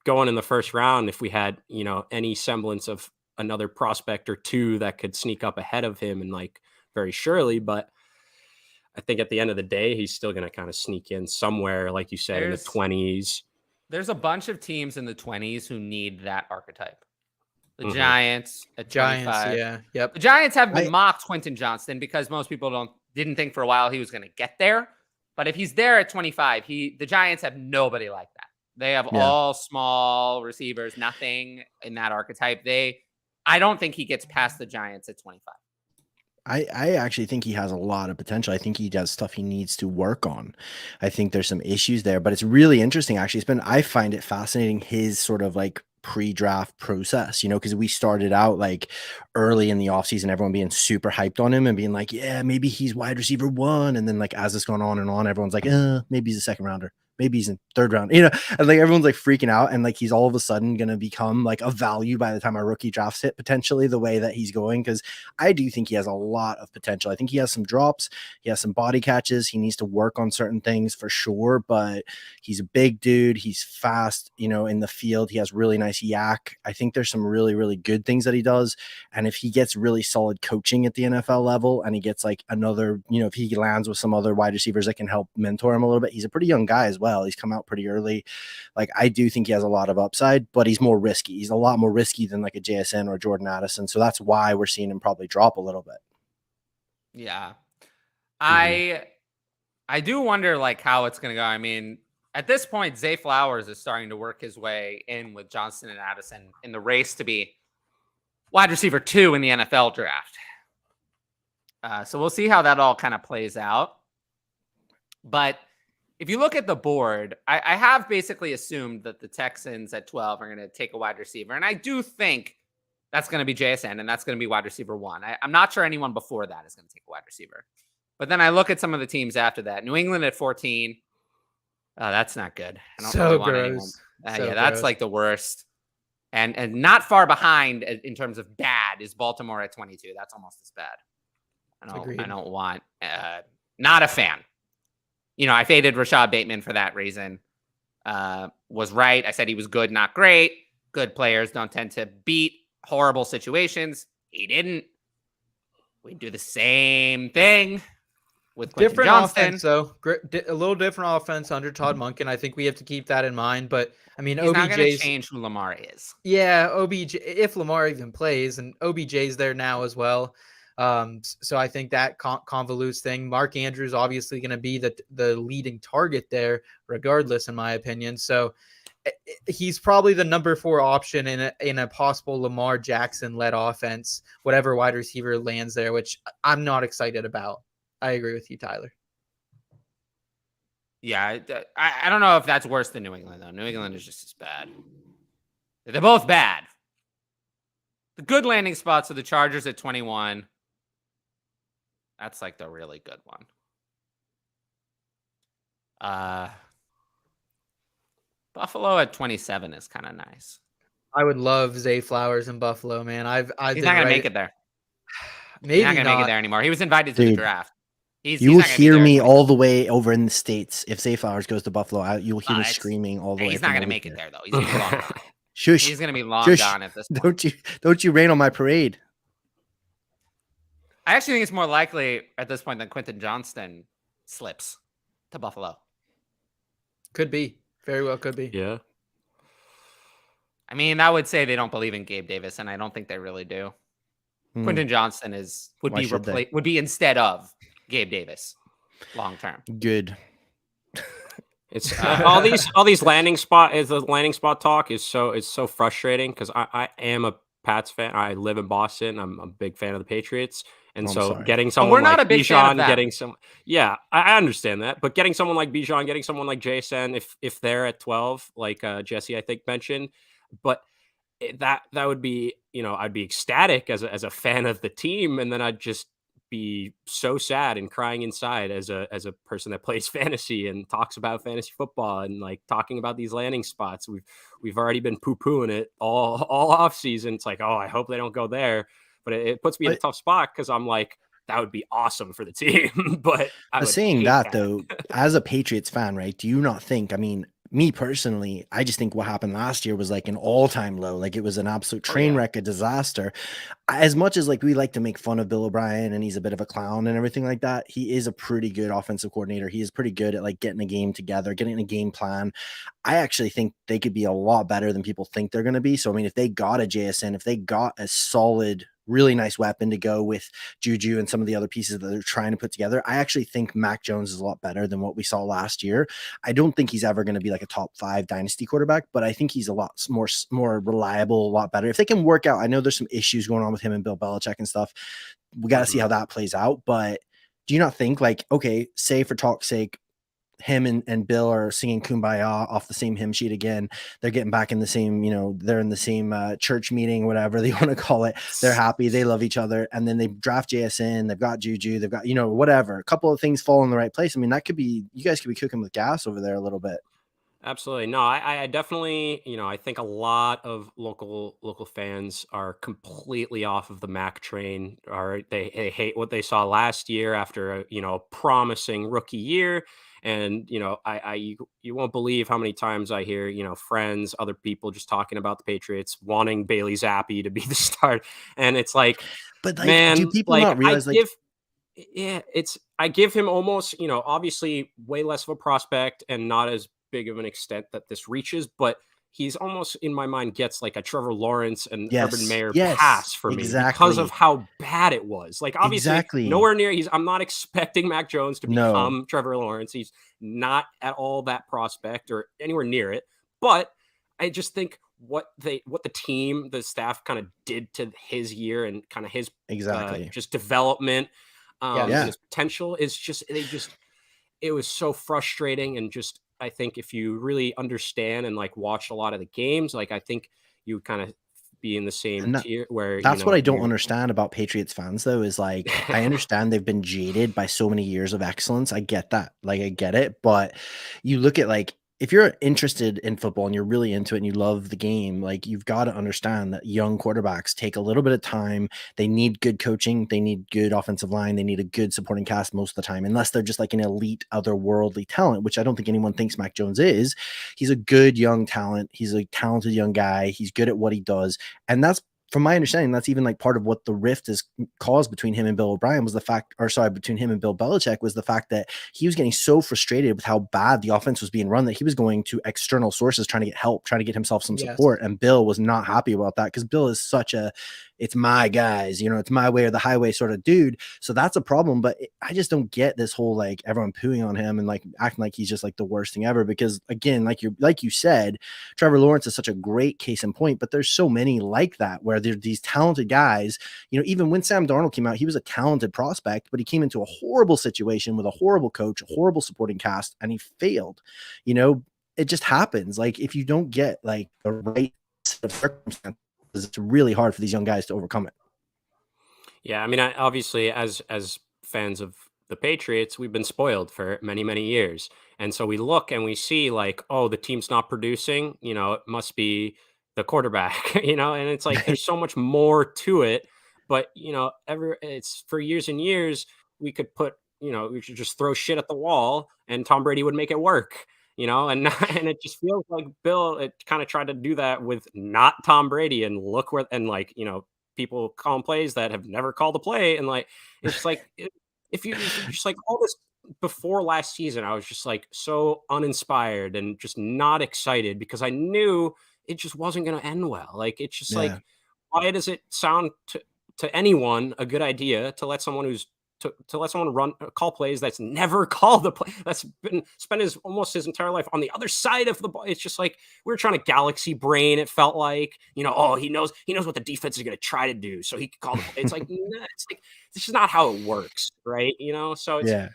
going in the first round if we had, any semblance of another prospect or two that could sneak up ahead of him and like very surely. But I think at the end of the day, he's still going to kind of sneak in somewhere, like you said, in the 20s.
There's a bunch of teams in the 20s who need that archetype. The Giants at 25.
Yeah. Yep.
The Giants have been mocked Quentin Johnston because most people didn't think for a while he was going to get there. But if he's there at 25, the Giants have nobody like that. They have
Yeah.
all small receivers, nothing in that archetype. I don't think he gets past the Giants at 25.
I actually think he has a lot of potential. I think he does stuff he needs to work on. I think there's some issues there, but it's really interesting. Actually, I find it fascinating, his sort of like pre-draft process, because we started out like early in the offseason, everyone being super hyped on him and being like, yeah, maybe he's wide receiver 1. And then like, as it's gone on and on, everyone's like, maybe he's a second rounder. Maybe he's in third round, and like everyone's like freaking out, and like he's all of a sudden going to become like a value by the time our rookie drafts hit, potentially, the way that he's going. Because I do think he has a lot of potential. I think he has some drops, he has some body catches, he needs to work on certain things for sure, but he's a big dude, he's fast, in the field, he has really nice yak. I think there's some really, really good things that he does, and if he gets really solid coaching at the NFL level, and he gets like another, if he lands with some other wide receivers that can help mentor him a little bit, he's a pretty young guy as well. He's come out pretty early. Like, I do think he has a lot of upside, but he's more risky. He's a lot more risky than like a JSN or Jordan Addison. So that's why we're seeing him probably drop a little bit.
Yeah. I do wonder like how it's going to go. I mean, at this point, Zay Flowers is starting to work his way in with Johnston and Addison in the race to be wide receiver 2 in the NFL draft. So we'll see how that all kind of plays out. But if you look at the board, I have basically assumed that the Texans at 12 are going to take a wide receiver. And I do think that's going to be JSN, and that's going to be wide receiver 1. I'm not sure anyone before that is going to take a wide receiver. But then I look at some of the teams after that. New England at 14. That's not good. I don't really want anyone. Yeah, that's like the worst. And not far behind in terms of bad is Baltimore at 22. That's almost as bad. I don't want. Not a fan. I faded Rashad Bateman for that reason. Was right. I said he was good, not great. Good players don't tend to beat horrible situations. He didn't. We do the same thing with Quentin
different
Johnston.
Offense, though. A little different offense under Todd Monken. I think we have to keep that in mind. But I mean,
he's not going to change who Lamar is.
Yeah, OBJ, if Lamar even plays, and OBJ's there now as well. So I think that convolutes thing. Mark Andrews obviously going to be the leading target there, regardless, in my opinion. So he's probably the number 4 option in a possible Lamar Jackson led offense, whatever wide receiver lands there, which I'm not excited about. I agree with you, Tyler.
Yeah, I don't know if that's worse than New England, though. New England is just as bad. They're both bad. The good landing spots are the Chargers at 21. That's like the really good one. Buffalo at 27 is kind of nice.
I would love Zay Flowers in Buffalo, man.
He's not going to make it there.
Maybe
he's not going to make it there anymore. He was invited to the draft.
You will hear me all the way over in the States. If Zay Flowers goes to Buffalo, you will hear me screaming all the way.
He's not going to make it there, though. He's going to be long gone.
Shush.
He's going to be long gone at this point.
Don't you rain on my parade.
I actually think it's more likely at this point that Quentin Johnston slips to Buffalo.
Could be. Very well could be.
Yeah.
I mean, I would say they don't believe in Gabe Davis, and I don't think they really do. Quentin Johnston would be instead of Gabe Davis long term.
Good.
It's all these landing spot talk is so frustrating because I am a Pats fan. I live in Boston. I'm a big fan of the Patriots. And getting someone like Bijan, I understand that. But getting someone like Bijan, getting someone like JSN, if they're at 12, like Jesse, I think mentioned, but that would be, I'd be ecstatic as a fan of the team. And then I'd just be so sad and crying inside as a person that plays fantasy and talks about fantasy football and like talking about these landing spots. We've already been poo-pooing it all off season. It's like, oh, I hope they don't go there. But it puts me in a tough spot because I'm like, that would be awesome for the team. But
saying that though, as a Patriots fan, right? Do you not think? I mean, me personally, I just think what happened last year was like an all-time low. Like it was an absolute train wreck, a disaster. As much as like we like to make fun of Bill O'Brien and he's a bit of a clown and everything like that, he is a pretty good offensive coordinator. He is pretty good at like getting a game together, getting a game plan. I actually think they could be a lot better than people think they're going to be. So, I mean, if they got a JSN, if they got a solid really nice weapon to go with Juju and some of the other pieces that they're trying to put together. I actually think Mac Jones is a lot better than what we saw last year. I don't think he's ever going to be like a top 5 dynasty quarterback, but I think he's a lot more reliable, a lot better. If they can work out, I know there's some issues going on with him and Bill Belichick and stuff. We got to see how that plays out. But do you not think, like, okay, say for talk's sake, him and Bill are singing Kumbaya off the same hymn sheet again. They're getting back in the same, they're in the same church meeting, whatever they want to call it. They're happy. They love each other. And then they draft JSN. They've got Juju. They've got, whatever. A couple of things fall in the right place. I mean, you guys could be cooking with gas over there a little bit.
Absolutely. No, I definitely, I think a lot of local fans are completely off of the Mac train, or they hate what they saw last year after a promising rookie year. And, you won't believe how many times I hear, friends, other people just talking about the Patriots wanting Bailey Zappi to be the start. And it's like,
but like,
man,
do people not realize
I give him almost, obviously way less of a prospect and not as big of an extent that this reaches, but he's almost, in my mind, gets like a Trevor Lawrence and Urban Meyer pass for me because of how bad it was. Like, obviously, nowhere near. I'm not expecting Mac Jones to become Trevor Lawrence. He's not at all that prospect or anywhere near it. But I just think what the team, the staff, kind of did to his year and kind of his just development, his potential is just it was so frustrating. And just, I think if you really understand and like watch a lot of the games, like I think you would kind of be in the same tier where
that's what I don't understand about Patriots fans though, is like, I understand they've been jaded by so many years of excellence. I get that. Like, I get it. But you look at, like, if you're interested in football and you're really into it and you love the game, like, you've got to understand that young quarterbacks take a little bit of time. They need good coaching. They need good offensive line. They need a good supporting cast most of the time, unless they're just like an elite otherworldly talent, which I don't think anyone thinks Mac Jones is. He's a good young talent. He's a talented young guy. He's good at what he does. And that's, from my understanding, that's even like part of what the rift is caused between him and Bill O'Brien was between him and Bill Belichick was the fact that he was getting so frustrated with how bad the offense was being run that he was going to external sources trying to get help, trying to get himself some support. And Bill was not happy about that because Bill is such a, it's my guys, it's my way or the highway sort of dude. So that's a problem. But I just don't get this whole, like, everyone pooing on him and like acting like he's just like the worst thing ever. Because again, like you said, Trevor Lawrence is such a great case in point, but there's so many like that where they're these talented guys. Even when Sam Darnold came out, he was a talented prospect, but he came into a horrible situation with a horrible coach, a horrible supporting cast, and he failed. It just happens. Like, if you don't get like the right set of circumstances, it's really hard for these young guys to overcome it.
Yeah, I mean, obviously, as fans of the Patriots, we've been spoiled for many, many years. And so we look and we see like, oh, the team's not producing, it must be the quarterback, and it's like, there's so much more to it. But, it's for years and years, we could we should just throw shit at the wall and Tom Brady would make it work. And it just feels like Bill kind of tried to do that with not Tom Brady, and look where, and like, people calling plays that have never called a play. And like, it's just like, if you just like all this before last season, I was just like so uninspired and just not excited because I knew it just wasn't going to end well. Like, it's just like, why does it sound to anyone a good idea to let someone to let someone call plays that's never called the play, that's been spent almost his entire life on the other side of the ball? It's just like we're trying to galaxy brain. It felt like, oh, he knows what the defense is going to try to do, so he can call the play. It's like, it's like, this is not how it works, right? So it's,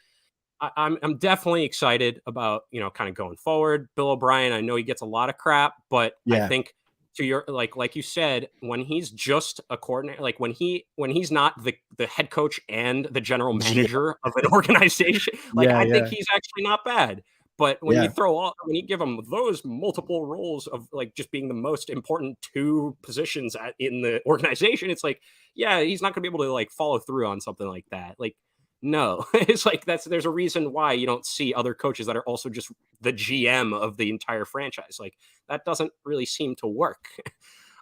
I'm definitely excited about, kind of going forward. Bill O'Brien, I know he gets a lot of crap, but I think, to your, like you said, when he's just a coordinator, like when he's not the head coach and the general manager of an organization, like I think he's actually not bad. But when you give him those multiple roles of like just being the most important 2 positions in the organization, it's like, he's not gonna be able to like follow through on something like that. Like, no, it's like there's a reason why you don't see other coaches that are also just the GM of the entire franchise. Like, that doesn't really seem to work.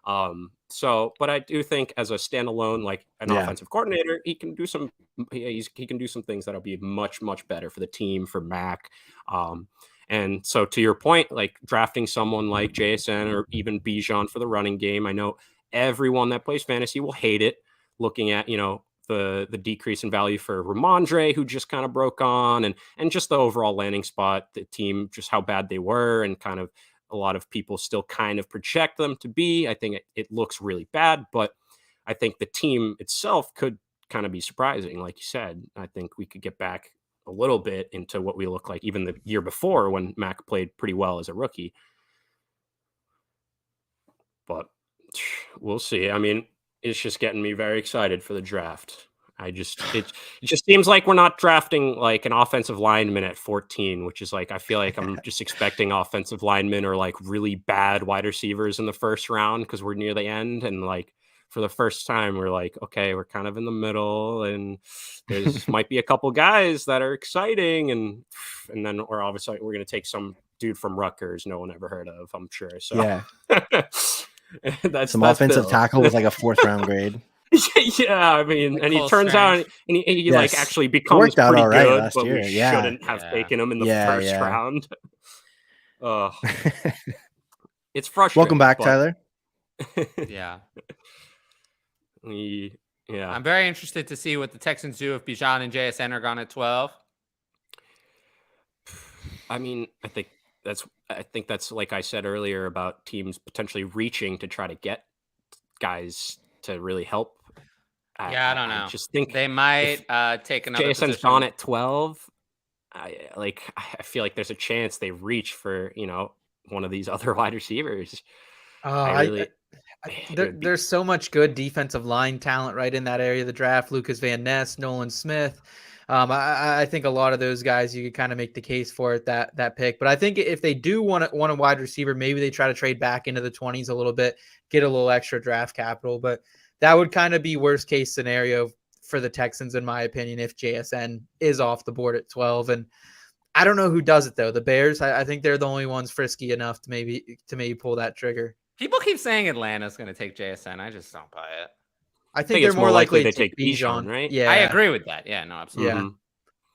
But I do think as a standalone, like an offensive coordinator, he can do some things that'll be much, much better for the team, for Mac. And so to your point, like drafting someone like JSN or even Bijan for the running game, I know everyone that plays fantasy will hate it. looking at, the decrease in value for Ramondre, who just kind of broke on, and just the overall landing spot, the team, just how bad they were, and kind of a lot of people still kind of project them to be. I think it looks really bad, but I think the team itself could kind of be surprising. Like you said, I think we could get back a little bit into what we look like even the year before when Mac played pretty well as a rookie. But we'll see. I mean, it's just getting me very excited for the draft. It just seems like we're not drafting like an offensive lineman at 14, which is like, I feel like I'm just expecting offensive linemen or like really bad wide receivers in the first round because we're near the end. And like for the first time, we're like, okay, we're kind of in the middle, and there's might be a couple guys that are exciting, and then we're obviously we're gonna take some dude from Rutgers no one ever heard of, I'm sure. So
Yeah.
that's
offensive
Bill.
tackle with like a 4th round grade.
Yeah, I mean,
Like
and he
Cole
turns
Strange.
out and he
Yes.
like actually
It
becomes
worked out
pretty
all right
good,
last
but
year.
we
Yeah.
shouldn't have taken him in the first round. It's frustrating.
Welcome back,
but
Tyler.
Yeah.
Yeah.
I'm very interested to see what the Texans do if Bijan and JSN are gone at 12.
I mean, I think that's like I said earlier about teams potentially reaching to try to get guys to really help.
I don't know.
I just think
they might take another
JSN's
position.
gone at 12. I feel like there's a chance they reach for one of these other wide receivers.
There's so much good defensive line talent right in that area of the draft. Lucas Van Ness, Nolan Smith. I think a lot of those guys you could kind of make the case for it that pick. But I think if they do want a wide receiver, maybe they try to trade back into the 20s a little bit, get a little extra draft capital. But that would kind of be worst case scenario for the Texans, in my opinion, if JSN is off the board at 12. And I don't know who does it though. The Bears, I think they're the only ones frisky enough to maybe pull that trigger.
People keep saying Atlanta's going to take JSN. I just don't buy it.
I think they're more likely to
take Bijan, right?
Yeah,
I agree with that. Yeah, no, absolutely.
Yeah,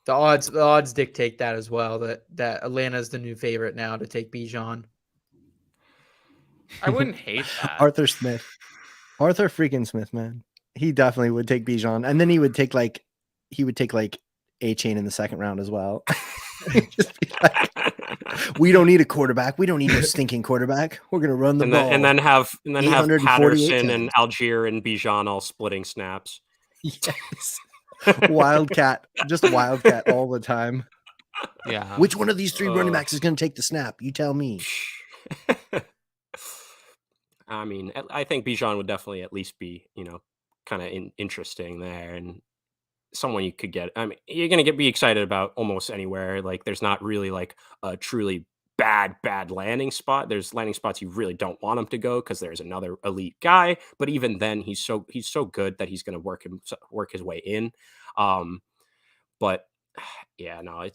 the odds dictate that as well. That Atlanta is the new favorite now to take Bijan.
I wouldn't hate that.
Arthur freaking Smith, man. He definitely would take Bijan, and then he would take like A-Chain in the 2nd round as well. Just be like, we don't need a quarterback. We don't need a stinking quarterback. We're gonna run the ball.
And then have Patterson
times.
and Algier and Bijan all splitting snaps.
Yes. Wildcat, just Wildcat all the time.
Yeah.
Which one of these 3 running backs is going to take the snap? You tell me.
I mean, I think Bijan would definitely at least be, kind of interesting there, and someone you could get. I mean, you're going to be excited about almost anywhere. Like, there's not really like a truly bad landing spot. There's landing spots you really don't want him to go because there's another elite guy. But even then, he's so good that he's going to work his way in. But yeah, no,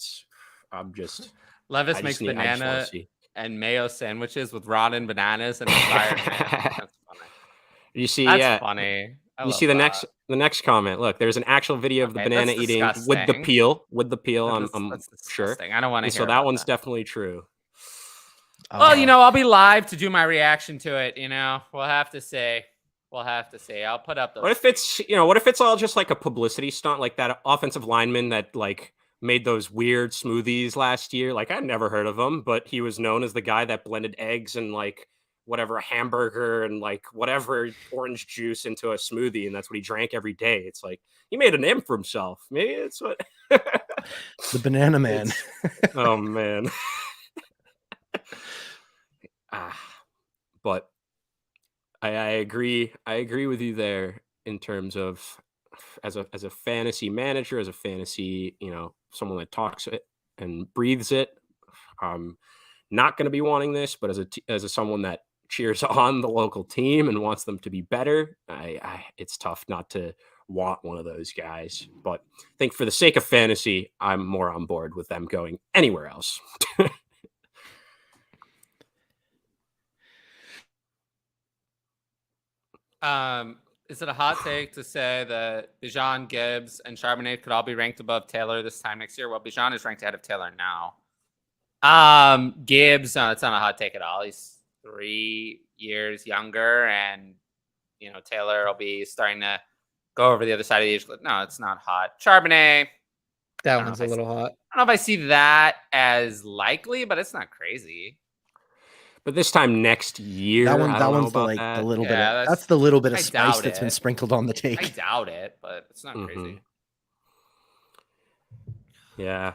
Levis makes banana and mayo sandwiches with rotten bananas and expired ham. That's funny.
You see,
that's funny.
You see the next comment. Look, there's an actual video of the banana eating with the peel. I'm sure.
I don't want to hear.
So that one's definitely true.
Well, I'll be live to do my reaction to it. We'll have to say. I'll put up those.
What if it's all just like a publicity stunt, like that offensive lineman that like made those weird smoothies last year? Like, I'd never heard of him, but he was known as the guy that blended eggs and like whatever, a hamburger and like whatever orange juice into a smoothie, and that's what he drank every day. It's like he made a name for himself. Maybe it's what
the banana man.
Oh man. But I agree with you there in terms of as a fantasy manager, as a fantasy, someone that talks it and breathes it. I'm not going to be wanting this, but as someone that cheers on the local team and wants them to be better, it's tough not to want one of those guys. But I think for the sake of fantasy, I'm more on board with them going anywhere else.
Is it a hot take to say that Bijan, Gibbs, and Charbonnet could all be ranked above Taylor this time next year? Well, Bijan is ranked ahead of Taylor now. Gibbs, no, it's not a hot take at all. He's 3 years younger, and Taylor will be starting to go over the other side of the age cliff. No, it's not hot. Charbonnet.
That one's a little hot.
I don't know if I see that as likely, but it's not crazy.
But this time next year,
that
I don't know
one's
about
the
that.
little bit.
Yeah,
That's the little bit of
I
spice
doubt
that's been
it.
sprinkled on the
I
take.
doubt it, but it's not crazy.
Yeah.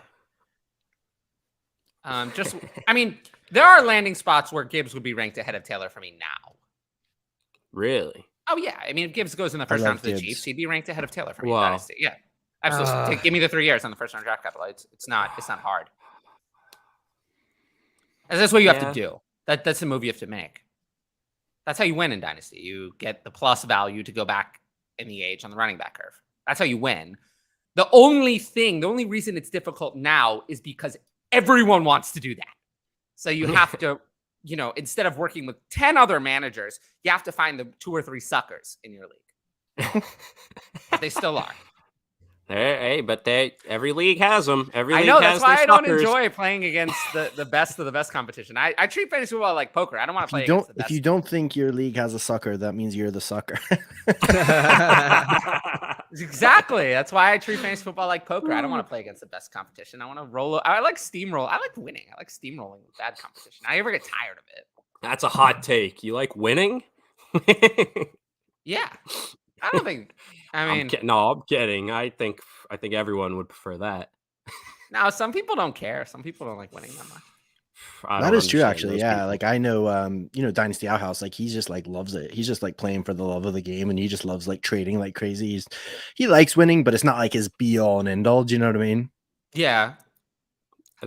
I mean, there are landing spots where Gibbs would be ranked ahead of Taylor for me now.
Really?
Oh yeah, I mean, if Gibbs goes in the first round
love
for the
Gibbs.
Chiefs, he'd be ranked ahead of Taylor for me.
Wow.
In Dynasty. Yeah, absolutely. Give me the 3 years on the first round draft capital. It's not hard. And that's what you have to do. That's the move you have to make. That's how you win in Dynasty. You get the plus value to go back in the age on the running back curve. That's how you win. The only reason it's difficult now is because everyone wants to do that. So you have to, instead of working with 10 other managers, you have to find the 2 or 3 suckers in your league. They still are.
Hey, but every league has them. Every
I
league
know,
has
that's why
their
I don't
suckers.
enjoy playing against the best of the best competition. I treat fantasy football like poker. I don't want to play against the best.
If you don't think your league has a sucker, that means you're the sucker.
Exactly. That's why I treat fantasy football like poker. I don't want to play against the best competition. I want to roll. I like steamroll. I like winning. I like steamrolling with bad competition. I never get tired of it.
That's a hot take. You like winning?
Yeah. I don't think.
I'm kidding. I think everyone would prefer that.
No, some people don't care. Some people don't like winning that much.
That is true, actually. Yeah, like I know, Dynasty Outhouse, like he's just like loves it. He's just like playing for the love of the game, and he just loves like trading like crazy. He likes winning, but it's not like his be all and end all. Do you know what I mean?
Yeah.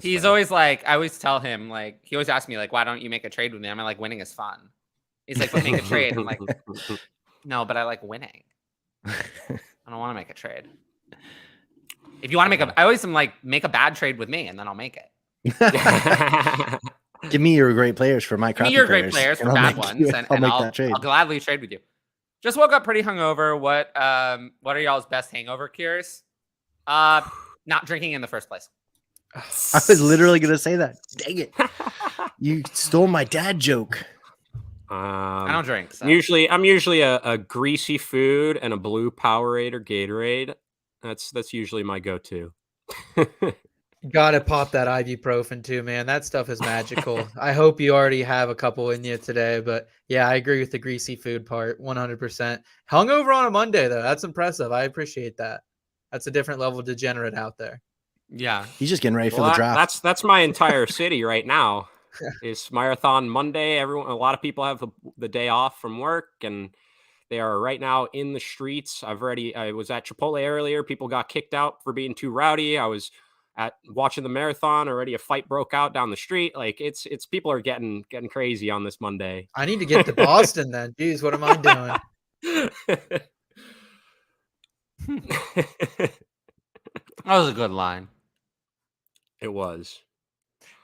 He's always like, I always tell him, like, he always asks me, like, why don't you make a trade with me? I'm like, winning is fun. He's like, but make a trade. I'm like, no, but I like winning. I don't want to make a trade. If you want to I always am like, make a bad trade with me, and then I'll make it.
Give me your great players for my crappy
great players for bad ones, and I'll gladly trade with you. Just woke up pretty hungover. What are y'all's best hangover cures? Not drinking in the first place.
I was literally gonna say that. Dang it! You stole my dad joke.
I don't drink. So.
I'm usually a greasy food and a blue Powerade or Gatorade. That's usually my go-to.
Gotta pop that ibuprofen too, man. That stuff is magical. I hope you already have a couple in you today, but yeah, I agree with the greasy food part 100%. Hungover on a Monday though, that's impressive. I appreciate that. That's a different level of degenerate out there.
Yeah,
he's just getting ready for the draft.
That's my entire city right now. It's Marathon Monday. A lot of people have the day off from work, and they are right now in the streets. I was at Chipotle earlier. People got kicked out for being too rowdy. I was watching the marathon. Already a fight broke out down the street. Like it's people are getting crazy on this Monday.
I need to get to Boston then. Jeez, what am I doing?
That was a good line.
It was.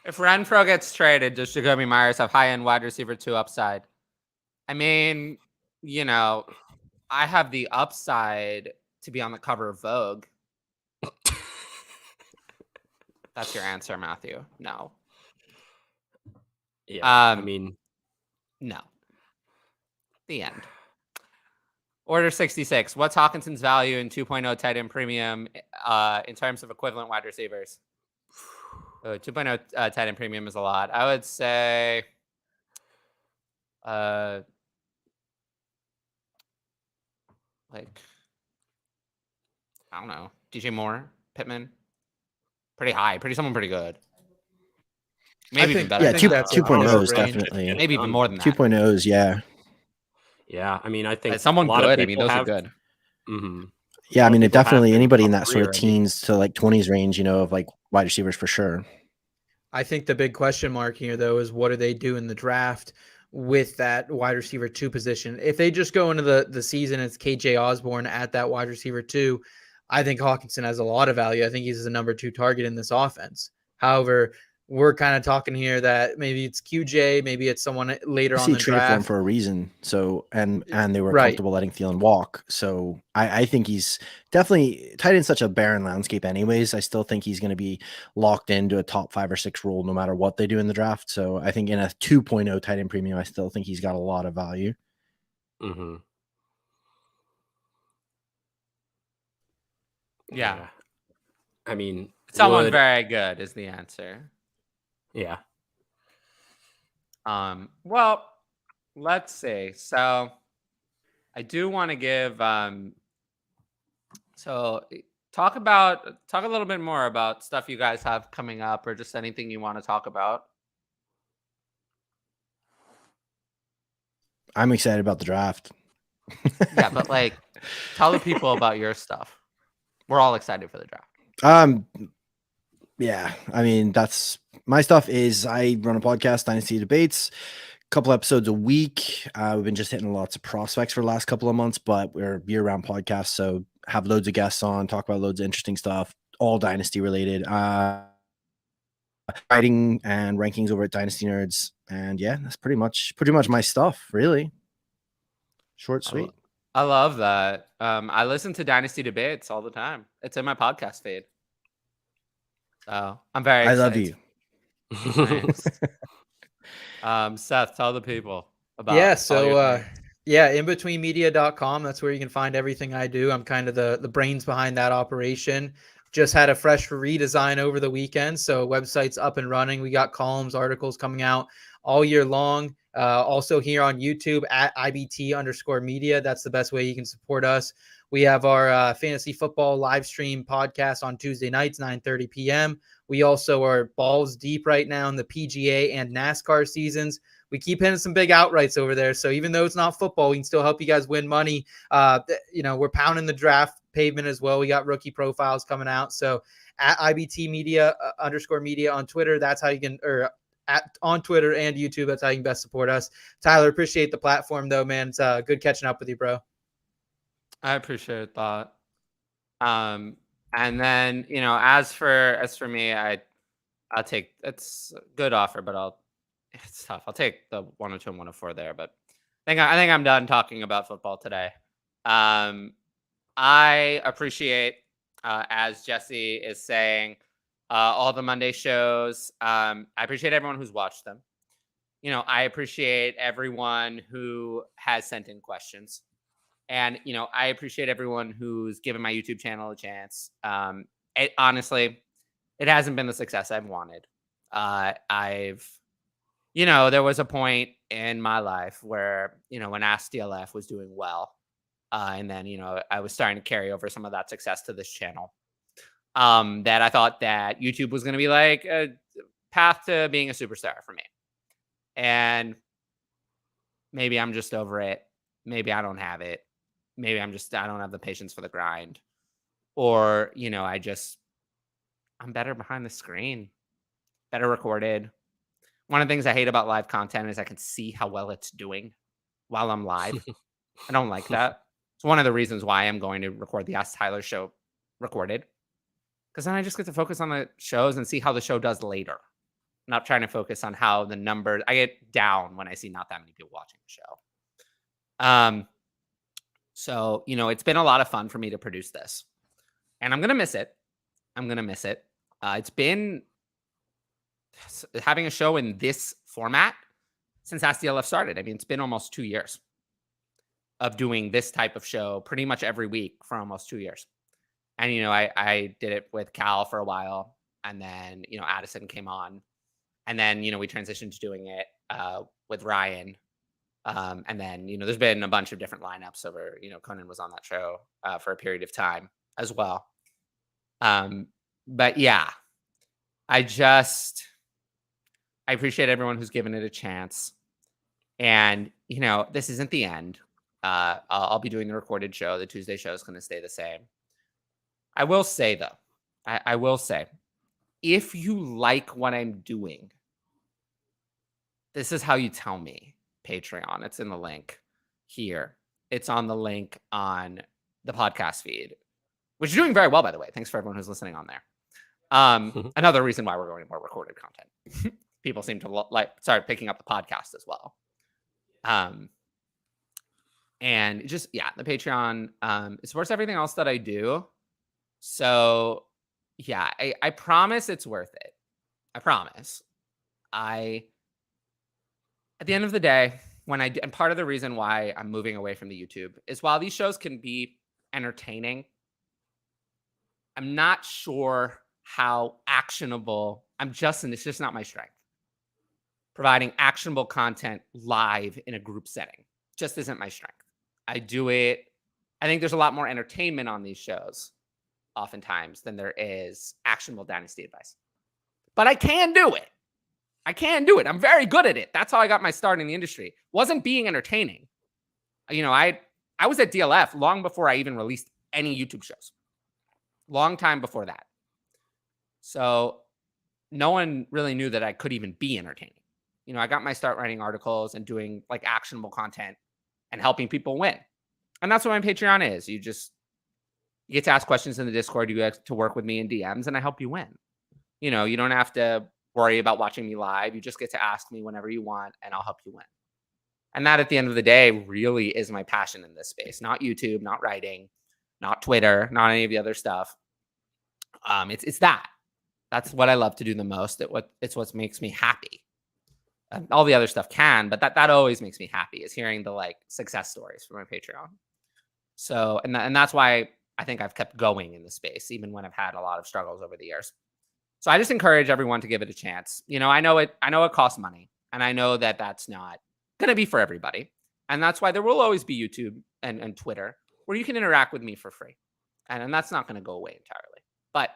If Renfro gets traded, does Jacoby Myers have high-end wide receiver 2 upside? I mean, I have the upside to be on the cover of Vogue. That's your answer, Matthew. No.
Yeah. I mean,
no. The end. Order 66. What's Hawkinson's value in 2.0 tight end premium in terms of equivalent wide receivers? 2.0 tight end premium is a lot. I would say I don't know. DJ Moore, Pittman. Pretty high. Someone pretty good. Maybe even better.
Yeah, 2.0s definitely.
Maybe even more than that.
2.0s, yeah.
Yeah, I mean, I think
someone good.
I mean,
those are good.
Mm-hmm.
Yeah, I mean, it definitely anybody in that sort of teens to like 20s range, of like wide receivers for sure.
I think the big question mark here, though, is what do they do in the draft with that wide receiver 2 position? If they just go into the season, it's KJ Osborne at that wide receiver 2. I think Hawkinson has a lot of value. I think he's the number 2 target in this offense. However, we're kind of talking here that maybe it's QJ, maybe it's someone later on the draft.
For him for a reason. So and they were comfortable letting Thielen walk. So I think he's definitely tight in such a barren landscape anyways. I still think he's going to be locked into a top 5 or 6 role no matter what they do in the draft. So I think in a 2.0 tight end premium, I still think he's got a lot of value.
Mm-hmm.
Yeah.
I mean,
Someone very good is the answer.
Yeah.
Well, let's see. So I do want to give so talk a little bit more about stuff you guys have coming up or just anything you want to talk about.
I'm excited about the draft.
Yeah, but like tell the people about your stuff. We're all excited for the draft.
Yeah, I mean, that's my stuff. Is I run a podcast, Dynasty Debates, a couple episodes a week. We've been just hitting lots of prospects for the last couple of months, but we're year-round podcast, so have loads of guests on, talk about loads of interesting stuff, all Dynasty related. Writing and rankings over at Dynasty Nerds, and yeah, that's pretty much my stuff. Really short, sweet.
I love that. I listen to Dynasty Debates all the time. It's in my podcast feed. So I'm very excited.
I love you.
Nice. Seth, tell the people about
inbetweenmedia.com. That's where you can find everything I do. I'm kind of the brains behind that operation. Just had a fresh redesign over the weekend, so website's up and running. We got columns, articles coming out all year long. Also here on YouTube at IBT_media. That's the best way you can support us. We have our fantasy football live stream podcast on Tuesday nights, 9:30 p.m. We also are balls deep right now in the PGA and NASCAR seasons. We keep hitting some big outrights over there. So even though it's not football, we can still help you guys win money. We're pounding the draft pavement as well. We got rookie profiles coming out. So at IBT media on Twitter, that's how you can, on Twitter and YouTube, that's how you can best support us. Tyler, appreciate the platform though, man. It's good catching up with you, bro.
I appreciate that. And then, as for me, I'll take, it's a good offer, but it's tough. I'll take the 102 and 104 there, but I think I'm done talking about football today. I appreciate, as Jesse is saying, all the Monday shows. I appreciate everyone who's watched them. I appreciate everyone who has sent in questions. And, I appreciate everyone who's given my YouTube channel a chance. Honestly, it hasn't been the success I've wanted. There was a point in my life where, when Ask DLF was doing well, and then, I was starting to carry over some of that success to this channel, that I thought that YouTube was going to be like a path to being a superstar for me. And maybe I'm just over it. Maybe I don't have it. Maybe I don't have the patience for the grind. Or, I'm better behind the screen, better recorded. One of the things I hate about live content is I can see how well it's doing while I'm live. I don't like that. It's one of the reasons why I'm going to record the Ask Tyler show recorded. Because then I just get to focus on the shows and see how the show does later. I'm not trying to focus on how the numbers, I get down when I see not that many people watching the show. So, it's been a lot of fun for me to produce this. And I'm going to miss it. It's been having a show in this format since Ask DLF started. I mean, it's been almost 2 years of doing this type of show pretty much every week for almost 2 years. And, I did it with Cal for a while. And then, Addison came on. And then, we transitioned to doing it with Ryan. And then, there's been a bunch of different lineups over, Conan was on that show for a period of time as well. But yeah, I appreciate everyone who's given it a chance. And, this isn't the end. I'll be doing the recorded show. The Tuesday show is going to stay the same. I will say, though, I will say, if you like what I'm doing, this is how you tell me. Patreon. It's in the link here. It's on the link on the podcast feed, which is doing very well, by the way. Thanks for everyone who's listening on there. Another reason why we're going to more recorded content. People seem to start picking up the podcast as well. And just, the Patreon, it supports everything else that I do. So yeah, I promise it's worth it. I promise. At the end of the day, and part of the reason why I'm moving away from the YouTube is while these shows can be entertaining, I'm not sure how actionable. It's just not my strength. Providing actionable content live in a group setting just isn't my strength. I do it. I think there's a lot more entertainment on these shows oftentimes than there is actionable Dynasty advice. But I can do it. I'm very good at it. That's how I got my start in the industry. Wasn't being entertaining. I was at DLF long before I even released any YouTube shows. Long time before that. So no one really knew that I could even be entertaining. I got my start writing articles and doing like actionable content and helping people win. And that's what my Patreon is. You get to ask questions in the Discord. You get to work with me in DMs and I help you win. You don't have to worry about watching me live. You just get to ask me whenever you want and I'll help you win. And that at the end of the day really is my passion in this space. Not YouTube, not writing, not Twitter, not any of the other stuff. It's that. That's what I love to do the most. It's what makes me happy. All the other stuff can, but that always makes me happy is hearing the like success stories from my Patreon. So, and that's why I think I've kept going in the space, even when I've had a lot of struggles over the years. So I just encourage everyone to give it a chance. I know it costs money, and I know that that's not going to be for everybody. And that's why there will always be YouTube and Twitter where you can interact with me for free. And that's not going to go away entirely. But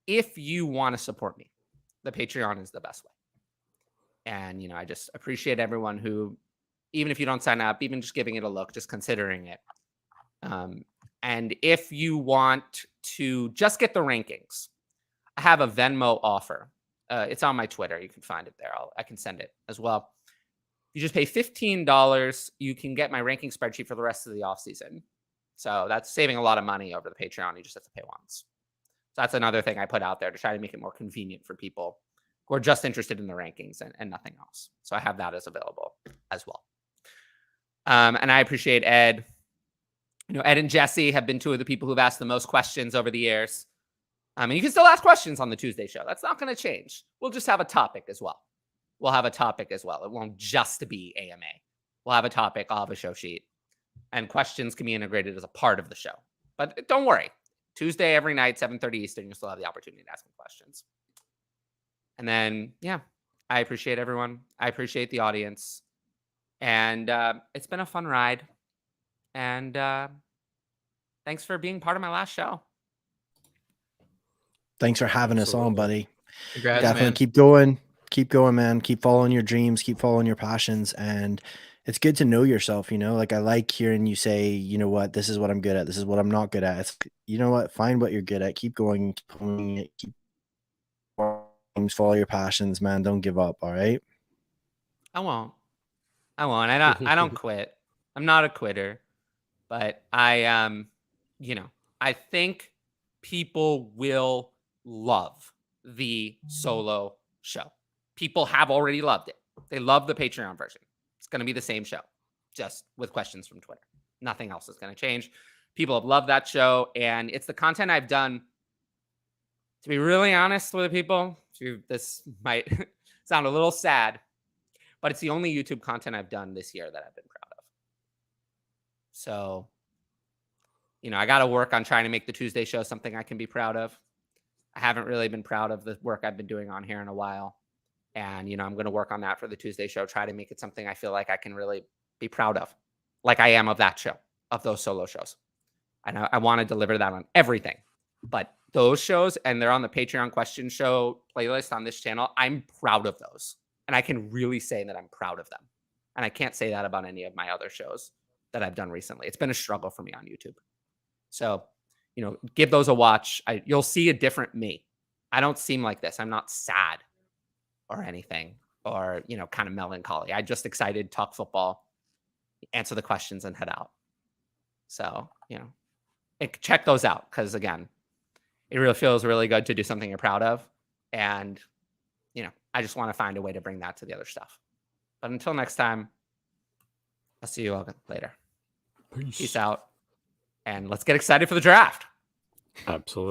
if you want to support me, the Patreon is the best way. And, I just appreciate everyone who, even if you don't sign up, even just giving it a look, just considering it. And if you want to just get the rankings, I have a Venmo offer. It's on my Twitter. You can find it there. I can send it as well. You just pay $15. You can get my ranking spreadsheet for the rest of the offseason. So that's saving a lot of money over the Patreon. You just have to pay once. So that's another thing I put out there to try to make it more convenient for people who are just interested in the rankings and nothing else. So I have that as available as well. And I appreciate Ed. Ed and Jesse have been two of the people who've asked the most questions over the years. And you can still ask questions on the Tuesday show. That's not going to change. We'll just have a topic as well. It won't just be AMA. We'll have a topic. I'll have a show sheet. And questions can be integrated as a part of the show. But don't worry. Tuesday every night, 7:30 Eastern, you'll still have the opportunity to ask me questions. And then, I appreciate everyone. I appreciate the audience. And it's been a fun ride. And thanks for being part of my last show.
Thanks for having us on, buddy.
Congrats,
Definitely
man.
keep going. Keep going, man. Keep following your dreams. Keep following your passions. And it's good to know yourself, Like I like hearing you say, you know what, this is what I'm good at. This is what I'm not good at. It's, you know what, find what you're good at. Keep going. Keep pulling it. Keep follow your passions, man. Don't give up. All right.
I won't. I don't quit. I'm not a quitter, but I think people will love the solo show. People have already loved it. They love the Patreon version. It's going to be the same show, just with questions from Twitter. Nothing else is going to change. People have loved that show, and it's the content I've done. To be really honest with the people, this might sound a little sad, but it's the only YouTube content I've done this year that I've been proud of. So, I got to work on trying to make the Tuesday show something I can be proud of. I haven't really been proud of the work I've been doing on here in a while. And, I'm going to work on that for the Tuesday show, try to make it something I feel like I can really be proud of, like I am of that show, of those solo shows. I want to deliver that on everything. But those shows, and they're on the Patreon question show playlist on this channel, I'm proud of those. And I can really say that I'm proud of them. And I can't say that about any of my other shows that I've done recently. It's been a struggle for me on YouTube. So, give those a watch. You'll see a different me. I don't seem like this. I'm not sad or anything or, kind of melancholy. I just excited, talk football, answer the questions and head out. So, check those out. Because again, it really feels really good to do something you're proud of. And, I just want to find a way to bring that to the other stuff. But until next time, I'll see you all later. Peace out. And let's get excited for the draft.
Absolutely.